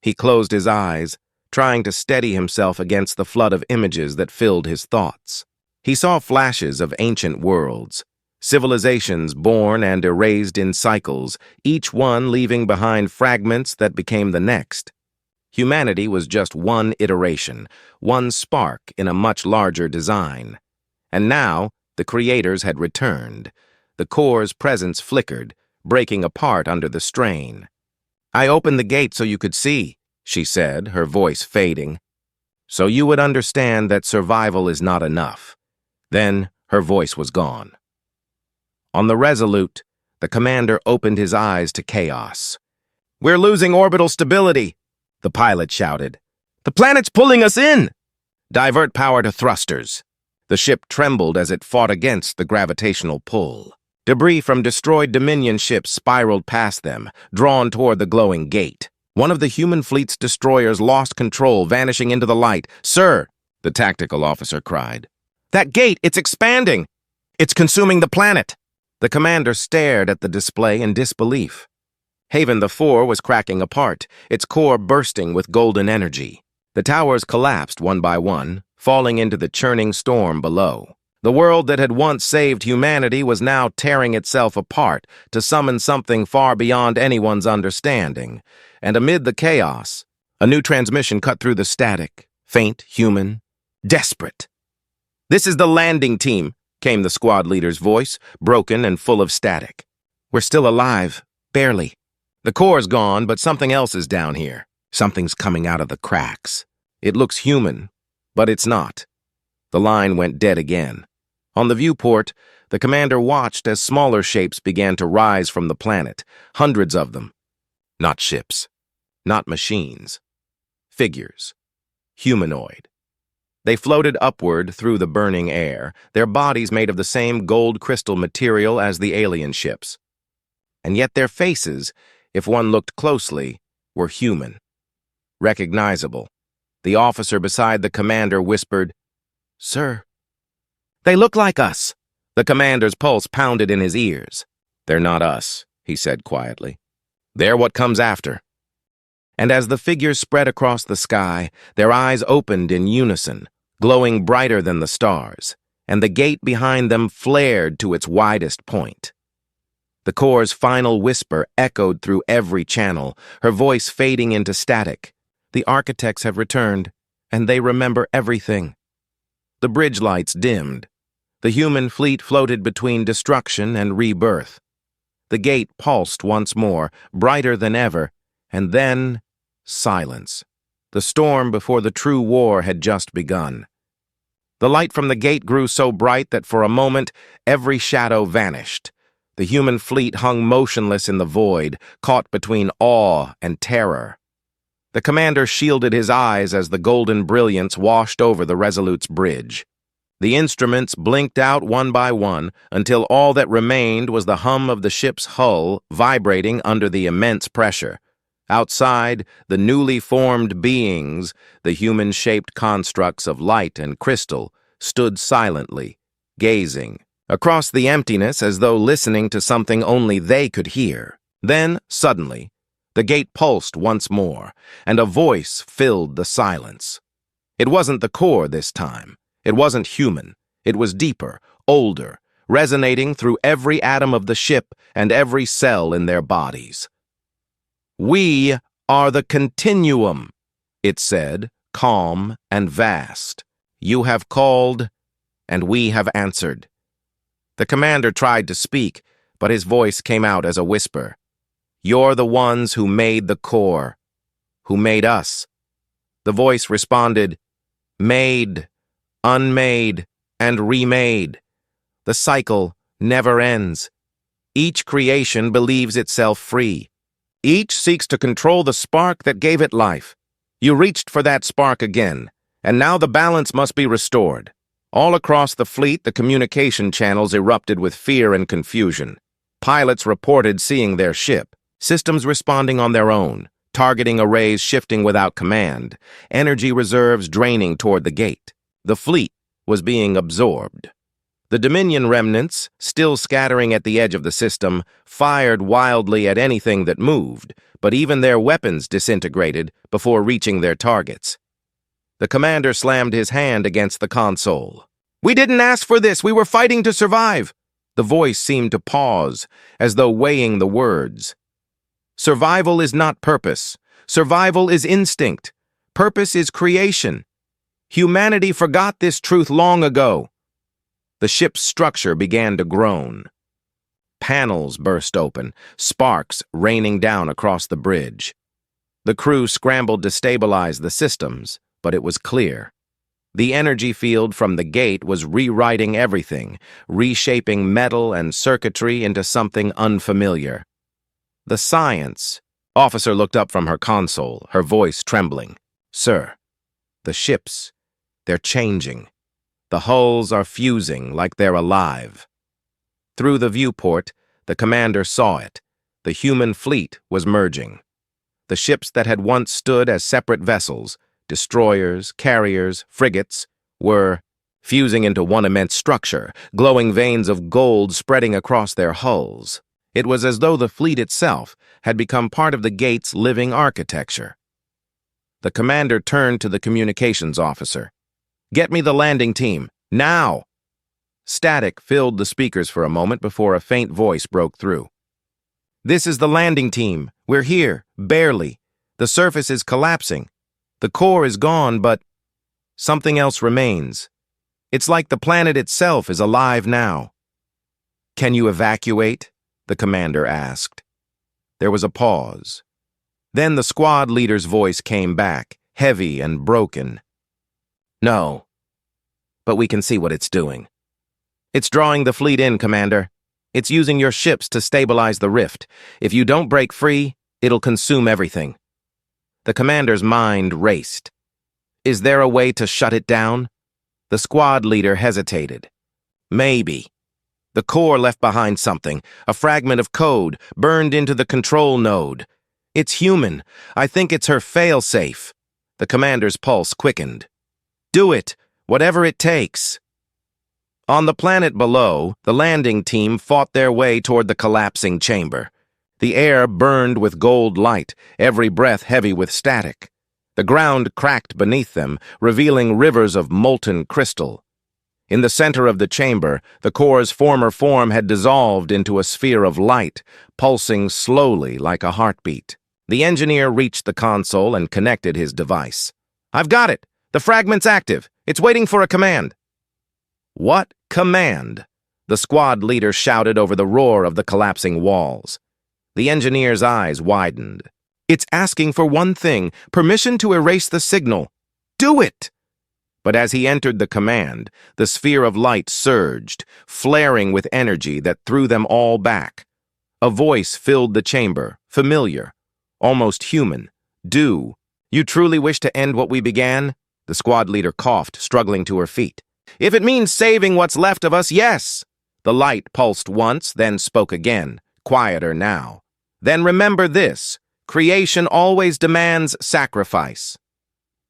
He closed his eyes, trying to steady himself against the flood of images that filled his thoughts. He saw flashes of ancient worlds, civilizations born and erased in cycles, each one leaving behind fragments that became the next. Humanity was just one iteration, one spark in a much larger design. And now, the creators had returned. The core's presence flickered, breaking apart under the strain. "I opened the gate so you could see," she said, her voice fading. "So you would understand that survival is not enough." Then her voice was gone. On the Resolute, the commander opened his eyes to chaos. "We're losing orbital stability," the pilot shouted. "The planet's pulling us in!" "Divert power to thrusters." The ship trembled as it fought against the gravitational pull. Debris from destroyed Dominion ships spiraled past them, drawn toward the glowing gate. One of the human fleet's destroyers lost control, vanishing into the light. "Sir," the tactical officer cried. "That gate, it's expanding! It's consuming the planet!" The commander stared at the display in disbelief. Haven the 4 was cracking apart, its core bursting with golden energy. The towers collapsed one by one, falling into the churning storm below. The world that had once saved humanity was now tearing itself apart to summon something far beyond anyone's understanding. And amid the chaos, a new transmission cut through the static, faint, human, desperate. "This is the landing team," came the squad leader's voice, broken and full of static. "We're still alive, barely. The core's gone, but something else is down here. Something's coming out of the cracks. It looks human, but it's not." The line went dead again. On the viewport, the commander watched as smaller shapes began to rise from the planet, hundreds of them. Not ships, not machines. Figures. Humanoid. They floated upward through the burning air, their bodies made of the same gold crystal material as the alien ships. And yet their faces, if one looked closely, were human. Recognizable. The officer beside the commander whispered, "Sir." "They look like us." The commander's pulse pounded in his ears. "They're not us," he said quietly. "They're what comes after." And as the figures spread across the sky, their eyes opened in unison, glowing brighter than the stars, and the gate behind them flared to its widest point. The core's final whisper echoed through every channel, her voice fading into static. "The architects have returned, and they remember everything." The bridge lights dimmed. The human fleet floated between destruction and rebirth. The gate pulsed once more, brighter than ever, and then silence. The storm before the true war had just begun. The light from the gate grew so bright that for a moment every shadow vanished. The human fleet hung motionless in the void, caught between awe and terror. The commander shielded his eyes as the golden brilliance washed over the Resolute's bridge. The instruments blinked out one by one until all that remained was the hum of the ship's hull vibrating under the immense pressure. Outside, the newly formed beings, the human-shaped constructs of light and crystal, stood silently, gazing, across the emptiness as though listening to something only they could hear. Then, suddenly, the gate pulsed once more, and a voice filled the silence. It wasn't the core this time. It wasn't human. It was deeper, older, resonating through every atom of the ship and every cell in their bodies. "We are the continuum," it said, calm and vast. "You have called, and we have answered." The commander tried to speak, but his voice came out as a whisper. "You're the ones who made the core, who made us." The voice responded, "Made, unmade, and remade. The cycle never ends. Each creation believes itself free. Each seeks to control the spark that gave it life. You reached for that spark again, and now the balance must be restored." All across the fleet, the communication channels erupted with fear and confusion. Pilots reported seeing their ship, systems responding on their own, targeting arrays shifting without command, energy reserves draining toward the gate. The fleet was being absorbed. The Dominion remnants, still scattering at the edge of the system, fired wildly at anything that moved, but even their weapons disintegrated before reaching their targets. The commander slammed his hand against the console. "We didn't ask for this. We were fighting to survive." The voice seemed to pause, as though weighing the words. "Survival is not purpose. Survival is instinct. Purpose is creation. Humanity forgot this truth long ago. The ship's structure began to groan. Panels burst open, sparks raining down across the bridge. The crew scrambled to stabilize the systems, but it was clear. The energy field from the gate was rewriting everything, reshaping metal and circuitry into something unfamiliar. The science. Officer looked up from her console, her voice trembling. Sir, the ships, they're changing. The hulls are fusing like they're alive. Through the viewport, the commander saw it. The human fleet was merging. The ships that had once stood as separate vessels, destroyers, carriers, frigates, were fusing into one immense structure, glowing veins of gold spreading across their hulls. It was as though the fleet itself had become part of the gate's living architecture. The commander turned to the communications officer. Get me the landing team, now! Static filled the speakers for a moment before a faint voice broke through. This is the landing team. We're here, barely. The surface is collapsing. The core is gone, but something else remains. It's like the planet itself is alive now. Can you evacuate? The commander asked. There was a pause. Then the squad leader's voice came back, heavy and broken. No, but we can see what it's doing. It's drawing the fleet in, Commander. It's using your ships to stabilize the rift. If you don't break free, it'll consume everything. The commander's mind raced. Is there a way to shut it down? The squad leader hesitated. Maybe. The core left behind something, a fragment of code, burned into the control node. It's human. I think it's her fail-safe. The commander's pulse quickened. Do it, whatever it takes. On the planet below, the landing team fought their way toward the collapsing chamber. The air burned with gold light, every breath heavy with static. The ground cracked beneath them, revealing rivers of molten crystal. In the center of the chamber, the core's former form had dissolved into a sphere of light, pulsing slowly like a heartbeat. The engineer reached the console and connected his device. I've got it! The fragment's active! It's waiting for a command! What command? The squad leader shouted over the roar of the collapsing walls. The engineer's eyes widened. It's asking for one thing, permission to erase the signal. Do it! But as he entered the command, the sphere of light surged, flaring with energy that threw them all back. A voice filled the chamber, familiar, almost human. Do. You truly wish to end what we began? The squad leader coughed, struggling to her feet. If it means saving what's left of us, yes. The light pulsed once, then spoke again, quieter now. Then remember this, creation always demands sacrifice.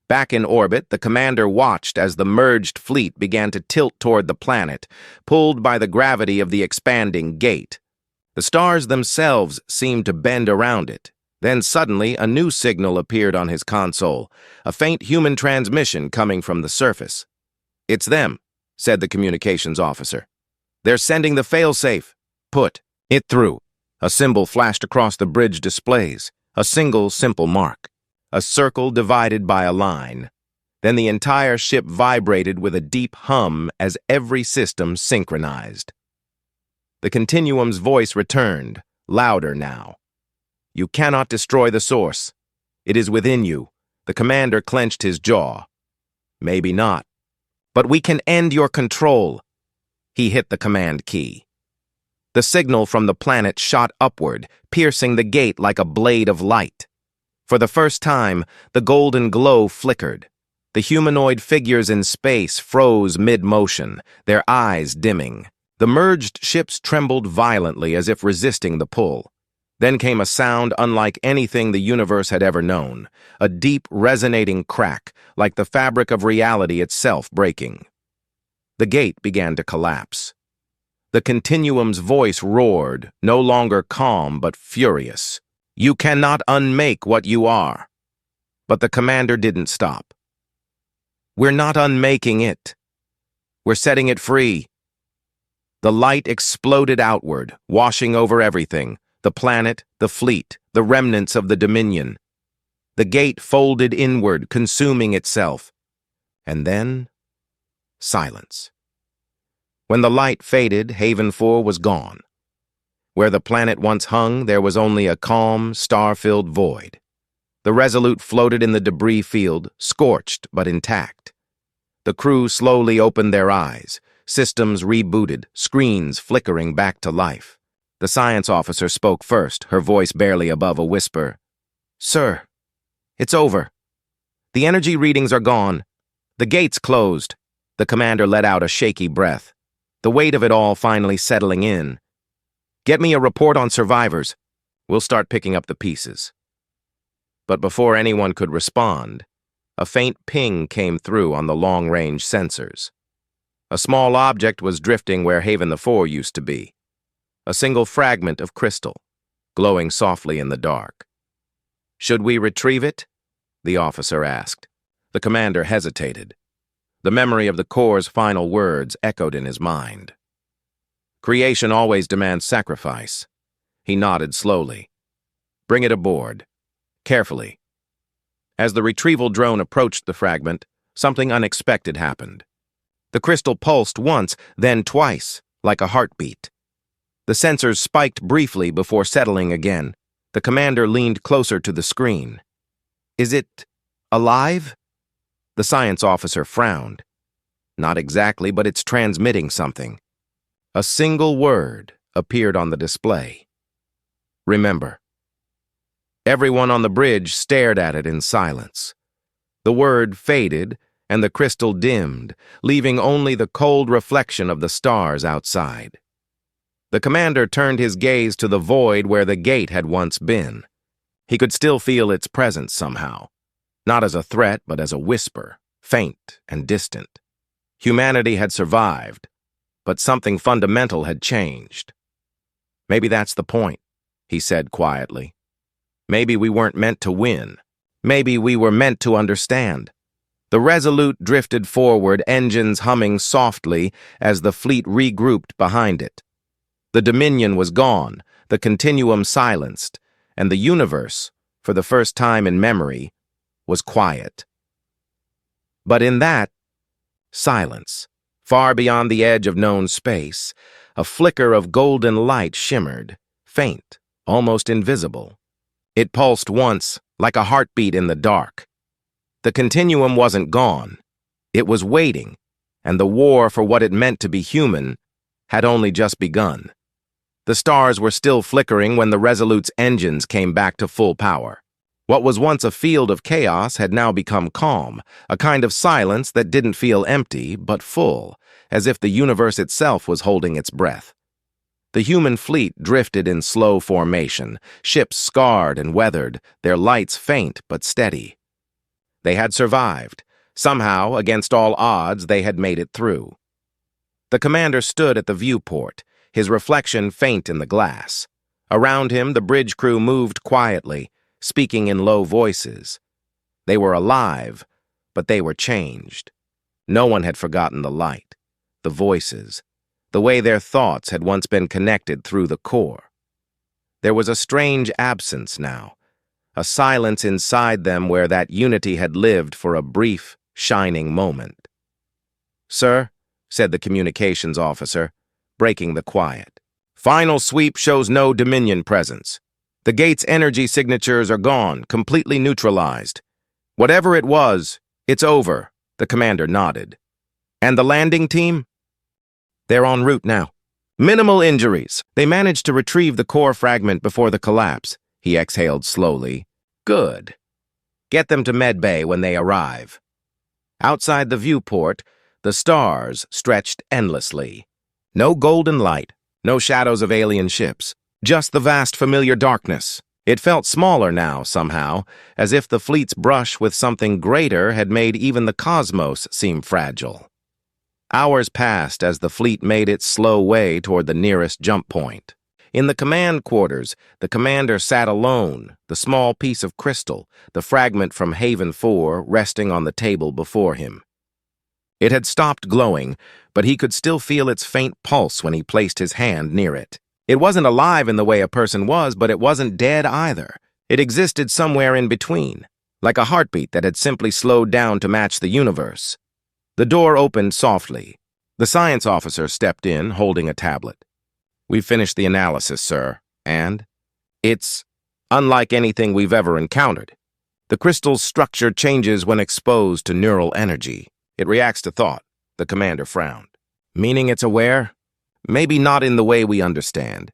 Back in orbit, the commander watched as the merged fleet began to tilt toward the planet, pulled by the gravity of the expanding gate. The stars themselves seemed to bend around it. Then suddenly, a new signal appeared on his console, a faint human transmission coming from the surface. It's them, said the communications officer. They're sending the failsafe. Put it through. A symbol flashed across the bridge displays, a single simple mark. A circle divided by a line. Then the entire ship vibrated with a deep hum as every system synchronized. The Continuum's voice returned, louder now. You cannot destroy the source. It is within you. The commander clenched his jaw. Maybe not. But we can end your control. He hit the command key. The signal from the planet shot upward, piercing the gate like a blade of light. For the first time, the golden glow flickered. The humanoid figures in space froze mid-motion, their eyes dimming. The merged ships trembled violently as if resisting the pull. Then came a sound unlike anything the universe had ever known, a deep, resonating crack, like the fabric of reality itself breaking. The gate began to collapse. The Continuum's voice roared, no longer calm but furious. You cannot unmake what you are. But the commander didn't stop. We're not unmaking it. We're setting it free. The light exploded outward, washing over everything, the planet, the fleet, the remnants of the Dominion. The gate folded inward, consuming itself. And then, silence. When the light faded, Haven 4 was gone. Where the planet once hung, there was only a calm, star-filled void. The Resolute floated in the debris field, scorched but intact. The crew slowly opened their eyes, systems rebooted, screens flickering back to life. The science officer spoke first, her voice barely above a whisper. "Sir, it's over. The energy readings are gone. The gate's closed." The commander let out a shaky breath, the weight of it all finally settling in. "Get me a report on survivors. We'll start picking up the pieces." But before anyone could respond, a faint ping came through on the long-range sensors. A small object was drifting where Haven 4 used to be. A single fragment of crystal, glowing softly in the dark. "Should we retrieve it?" the officer asked. The commander hesitated. The memory of the Corps' final words echoed in his mind. Creation always demands sacrifice. He nodded slowly. "Bring it aboard. Carefully." As the retrieval drone approached the fragment, something unexpected happened. The crystal pulsed once, then twice, like a heartbeat. The sensors spiked briefly before settling again. The commander leaned closer to the screen. "Is it alive?" The science officer frowned. "Not exactly, but it's transmitting something." A single word appeared on the display. "Remember." Everyone on the bridge stared at it in silence. The word faded, and the crystal dimmed, leaving only the cold reflection of the stars outside. The commander turned his gaze to the void where the gate had once been. He could still feel its presence somehow, not as a threat, but as a whisper, faint and distant. Humanity had survived, but something fundamental had changed. "Maybe that's the point," he said quietly. "Maybe we weren't meant to win. Maybe we were meant to understand." The Resolute drifted forward, engines humming softly as the fleet regrouped behind it. The Dominion was gone, the continuum silenced, and the universe, for the first time in memory, was quiet. But in that silence, far beyond the edge of known space, a flicker of golden light shimmered, faint, almost invisible. It pulsed once, like a heartbeat in the dark. The continuum wasn't gone. It was waiting, and the war for what it meant to be human had only just begun. The stars were still flickering when the Resolute's engines came back to full power. What was once a field of chaos had now become calm, a kind of silence that didn't feel empty, but full, as if the universe itself was holding its breath. The human fleet drifted in slow formation, ships scarred and weathered, their lights faint but steady. They had survived. Somehow, against all odds, they had made it through. The commander stood at the viewport, his reflection faint in the glass. Around him, the bridge crew moved quietly, speaking in low voices. They were alive, but they were changed. No one had forgotten the light, the voices, the way their thoughts had once been connected through the core. There was a strange absence now, a silence inside them where that unity had lived for a brief, shining moment. "Sir," said the communications officer, breaking the quiet. "Final sweep shows no Dominion presence. The gate's energy signatures are gone, completely neutralized. Whatever it was, it's over," the commander nodded. "And the landing team?" "They're en route now. Minimal injuries. They managed to retrieve the core fragment before the collapse." He exhaled slowly. "Good. Get them to medbay when they arrive." Outside the viewport, the stars stretched endlessly. No golden light, no shadows of alien ships, just the vast familiar darkness. It felt smaller now, somehow, as if the fleet's brush with something greater had made even the cosmos seem fragile. Hours passed as the fleet made its slow way toward the nearest jump point. In the command quarters, the commander sat alone, the small piece of crystal, the fragment from Haven 4, resting on the table before him. It had stopped glowing, but he could still feel its faint pulse when he placed his hand near it. It wasn't alive in the way a person was, but it wasn't dead either. It existed somewhere in between. like a heartbeat that had simply slowed down to match the universe. The door opened softly. The science officer stepped in, holding a tablet. "We've finished the analysis, sir, and it's unlike anything we've ever encountered. The crystal's structure changes when exposed to neural energy. It reacts to thought." The commander frowned. "Meaning it's aware? Maybe not in the way we understand.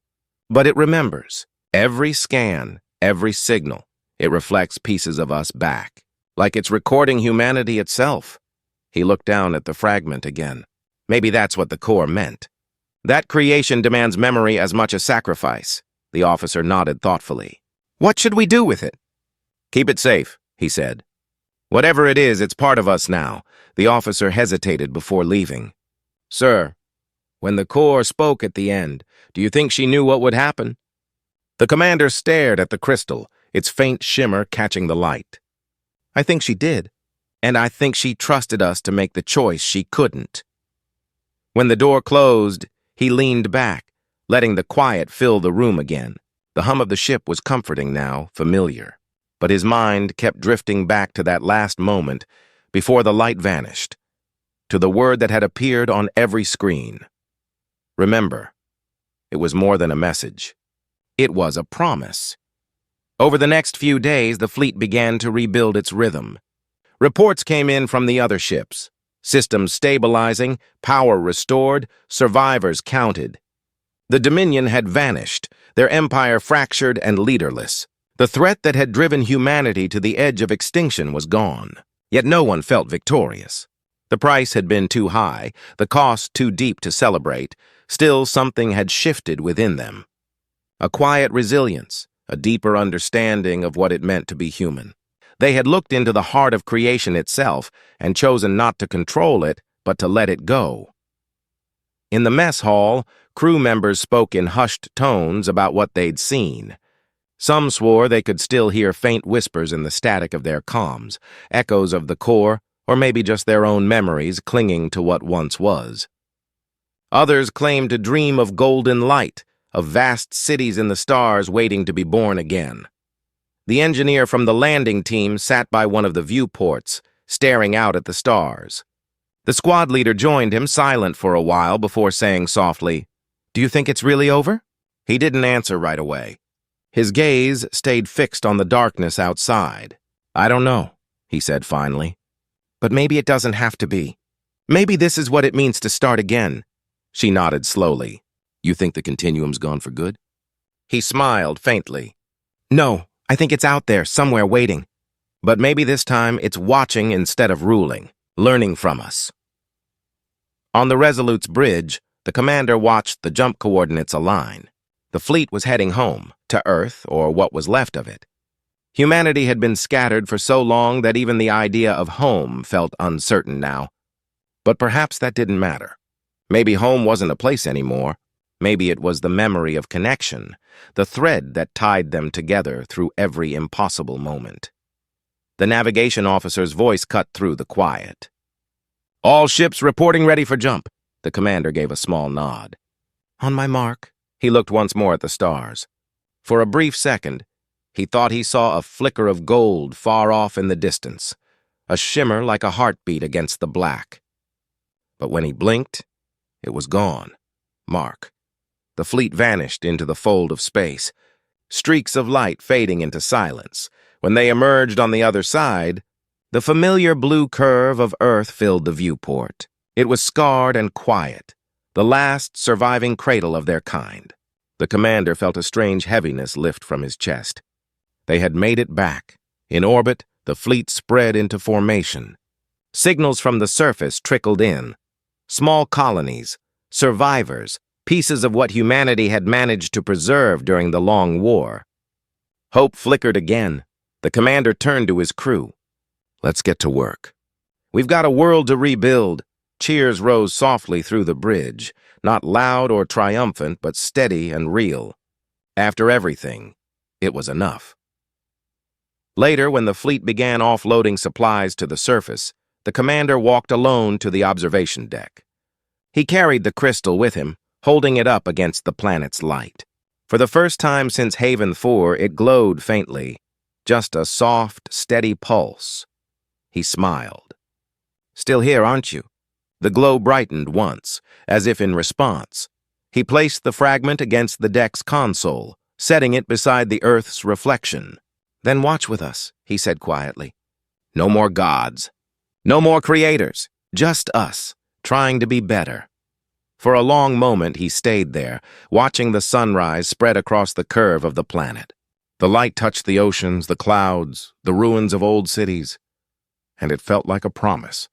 But it remembers. Every scan, every signal. It reflects pieces of us back. Like it's recording humanity itself." He looked down at the fragment again. Maybe that's what the core meant. "That creation demands memory as much as sacrifice." The officer nodded thoughtfully. "What should we do with it?" "Keep it safe," he said. "Whatever it is, it's part of us now." The officer hesitated before leaving. "Sir, when the core spoke at the end, do you think she knew what would happen?" The commander stared at the crystal, its faint shimmer catching the light. "I think she did, and I think she trusted us to make the choice she couldn't." When the door closed, he leaned back, letting the quiet fill the room again. The hum of the ship was comforting now, familiar. But his mind kept drifting back to that last moment before the light vanished, to the word that had appeared on every screen. Remember. It was more than a message. It was a promise. Over the next few days, the fleet began to rebuild its rhythm. Reports came in from the other ships. Systems stabilizing, power restored, survivors counted. The Dominion had vanished, their empire fractured and leaderless. The threat that had driven humanity to the edge of extinction was gone. Yet no one felt victorious. The price had been too high, the cost too deep to celebrate. Still, something had shifted within them. A quiet resilience, a deeper understanding of what it meant to be human. They had looked into the heart of creation itself and chosen not to control it, but to let it go. In the mess hall, crew members spoke in hushed tones about what they'd seen. Some swore they could still hear faint whispers in the static of their comms, echoes of the core, or maybe just their own memories clinging to what once was. Others claimed to dream of golden light, of vast cities in the stars waiting to be born again. The engineer from the landing team sat by one of the viewports, staring out at the stars. The squad leader joined him, silent for a while before saying softly, "Do you think it's really over?" He didn't answer right away. His gaze stayed fixed on the darkness outside. "I don't know," he said finally. "But maybe it doesn't have to be. Maybe this is what it means to start again." She nodded slowly. "You think the continuum's gone for good?" He smiled faintly. "No, I think it's out there, somewhere waiting. But maybe this time it's watching instead of ruling, learning from us." On the Resolute's bridge, the commander watched the jump coordinates align. The fleet was heading home, to Earth, or what was left of it. Humanity had been scattered for so long that even the idea of home felt uncertain now. But perhaps that didn't matter. Maybe home wasn't a place anymore. Maybe it was the memory of connection, the thread that tied them together through every impossible moment. The navigation officer's voice cut through the quiet. "All ships reporting ready for jump." The commander gave a small nod. "On my mark." He looked once more at the stars. For a brief second, he thought he saw a flicker of gold far off in the distance, a shimmer like a heartbeat against the black. But when he blinked, it was gone. Mark. The fleet vanished into the fold of space, streaks of light fading into silence. When they emerged on the other side, the familiar blue curve of Earth filled the viewport. It was scarred and quiet, the last surviving cradle of their kind. The commander felt a strange heaviness lift from his chest. They had made it back. In orbit, the fleet spread into formation. Signals from the surface trickled in. Small colonies, survivors, pieces of what humanity had managed to preserve during the long war. Hope flickered again. The commander turned to his crew. "Let's get to work. We've got a world to rebuild." Cheers rose softly through the bridge, not loud or triumphant, but steady and real. After everything, it was enough. Later, when the fleet began offloading supplies to the surface, the commander walked alone to the observation deck. He carried the crystal with him, holding it up against the planet's light. For the first time since Haven 4, it glowed faintly, just a soft, steady pulse. He smiled. "Still here, aren't you?" The glow brightened once, as if in response. He placed the fragment against the deck's console, setting it beside the Earth's reflection. "Then watch with us," he said quietly. "No more gods. No more creators. Just us, trying to be better." For a long moment he stayed there, watching the sunrise spread across the curve of the planet. The light touched the oceans, the clouds, the ruins of old cities, and it felt like a promise.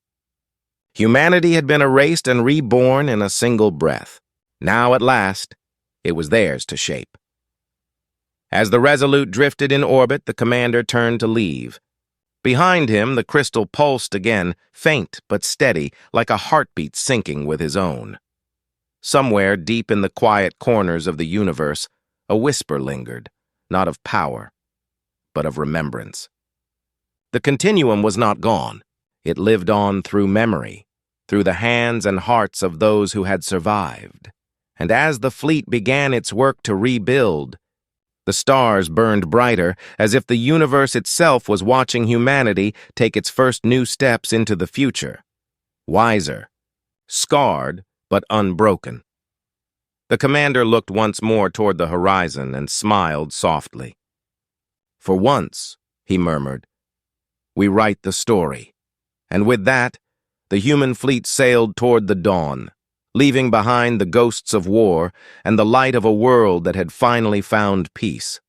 Humanity had been erased and reborn in a single breath. Now, at last, it was theirs to shape. As the Resolute drifted in orbit, the commander turned to leave. Behind him, the crystal pulsed again, faint but steady, like a heartbeat syncing with his own. Somewhere deep in the quiet corners of the universe, a whisper lingered, not of power, but of remembrance. The continuum was not gone. It lived on through memory, through the hands and hearts of those who had survived. And as the fleet began its work to rebuild, the stars burned brighter, as if the universe itself was watching humanity take its first new steps into the future. Wiser, scarred, but unbroken. The commander looked once more toward the horizon and smiled softly. "For once," he murmured, "we write the story." And with that, the human fleet sailed toward the dawn, leaving behind the ghosts of war and the light of a world that had finally found peace.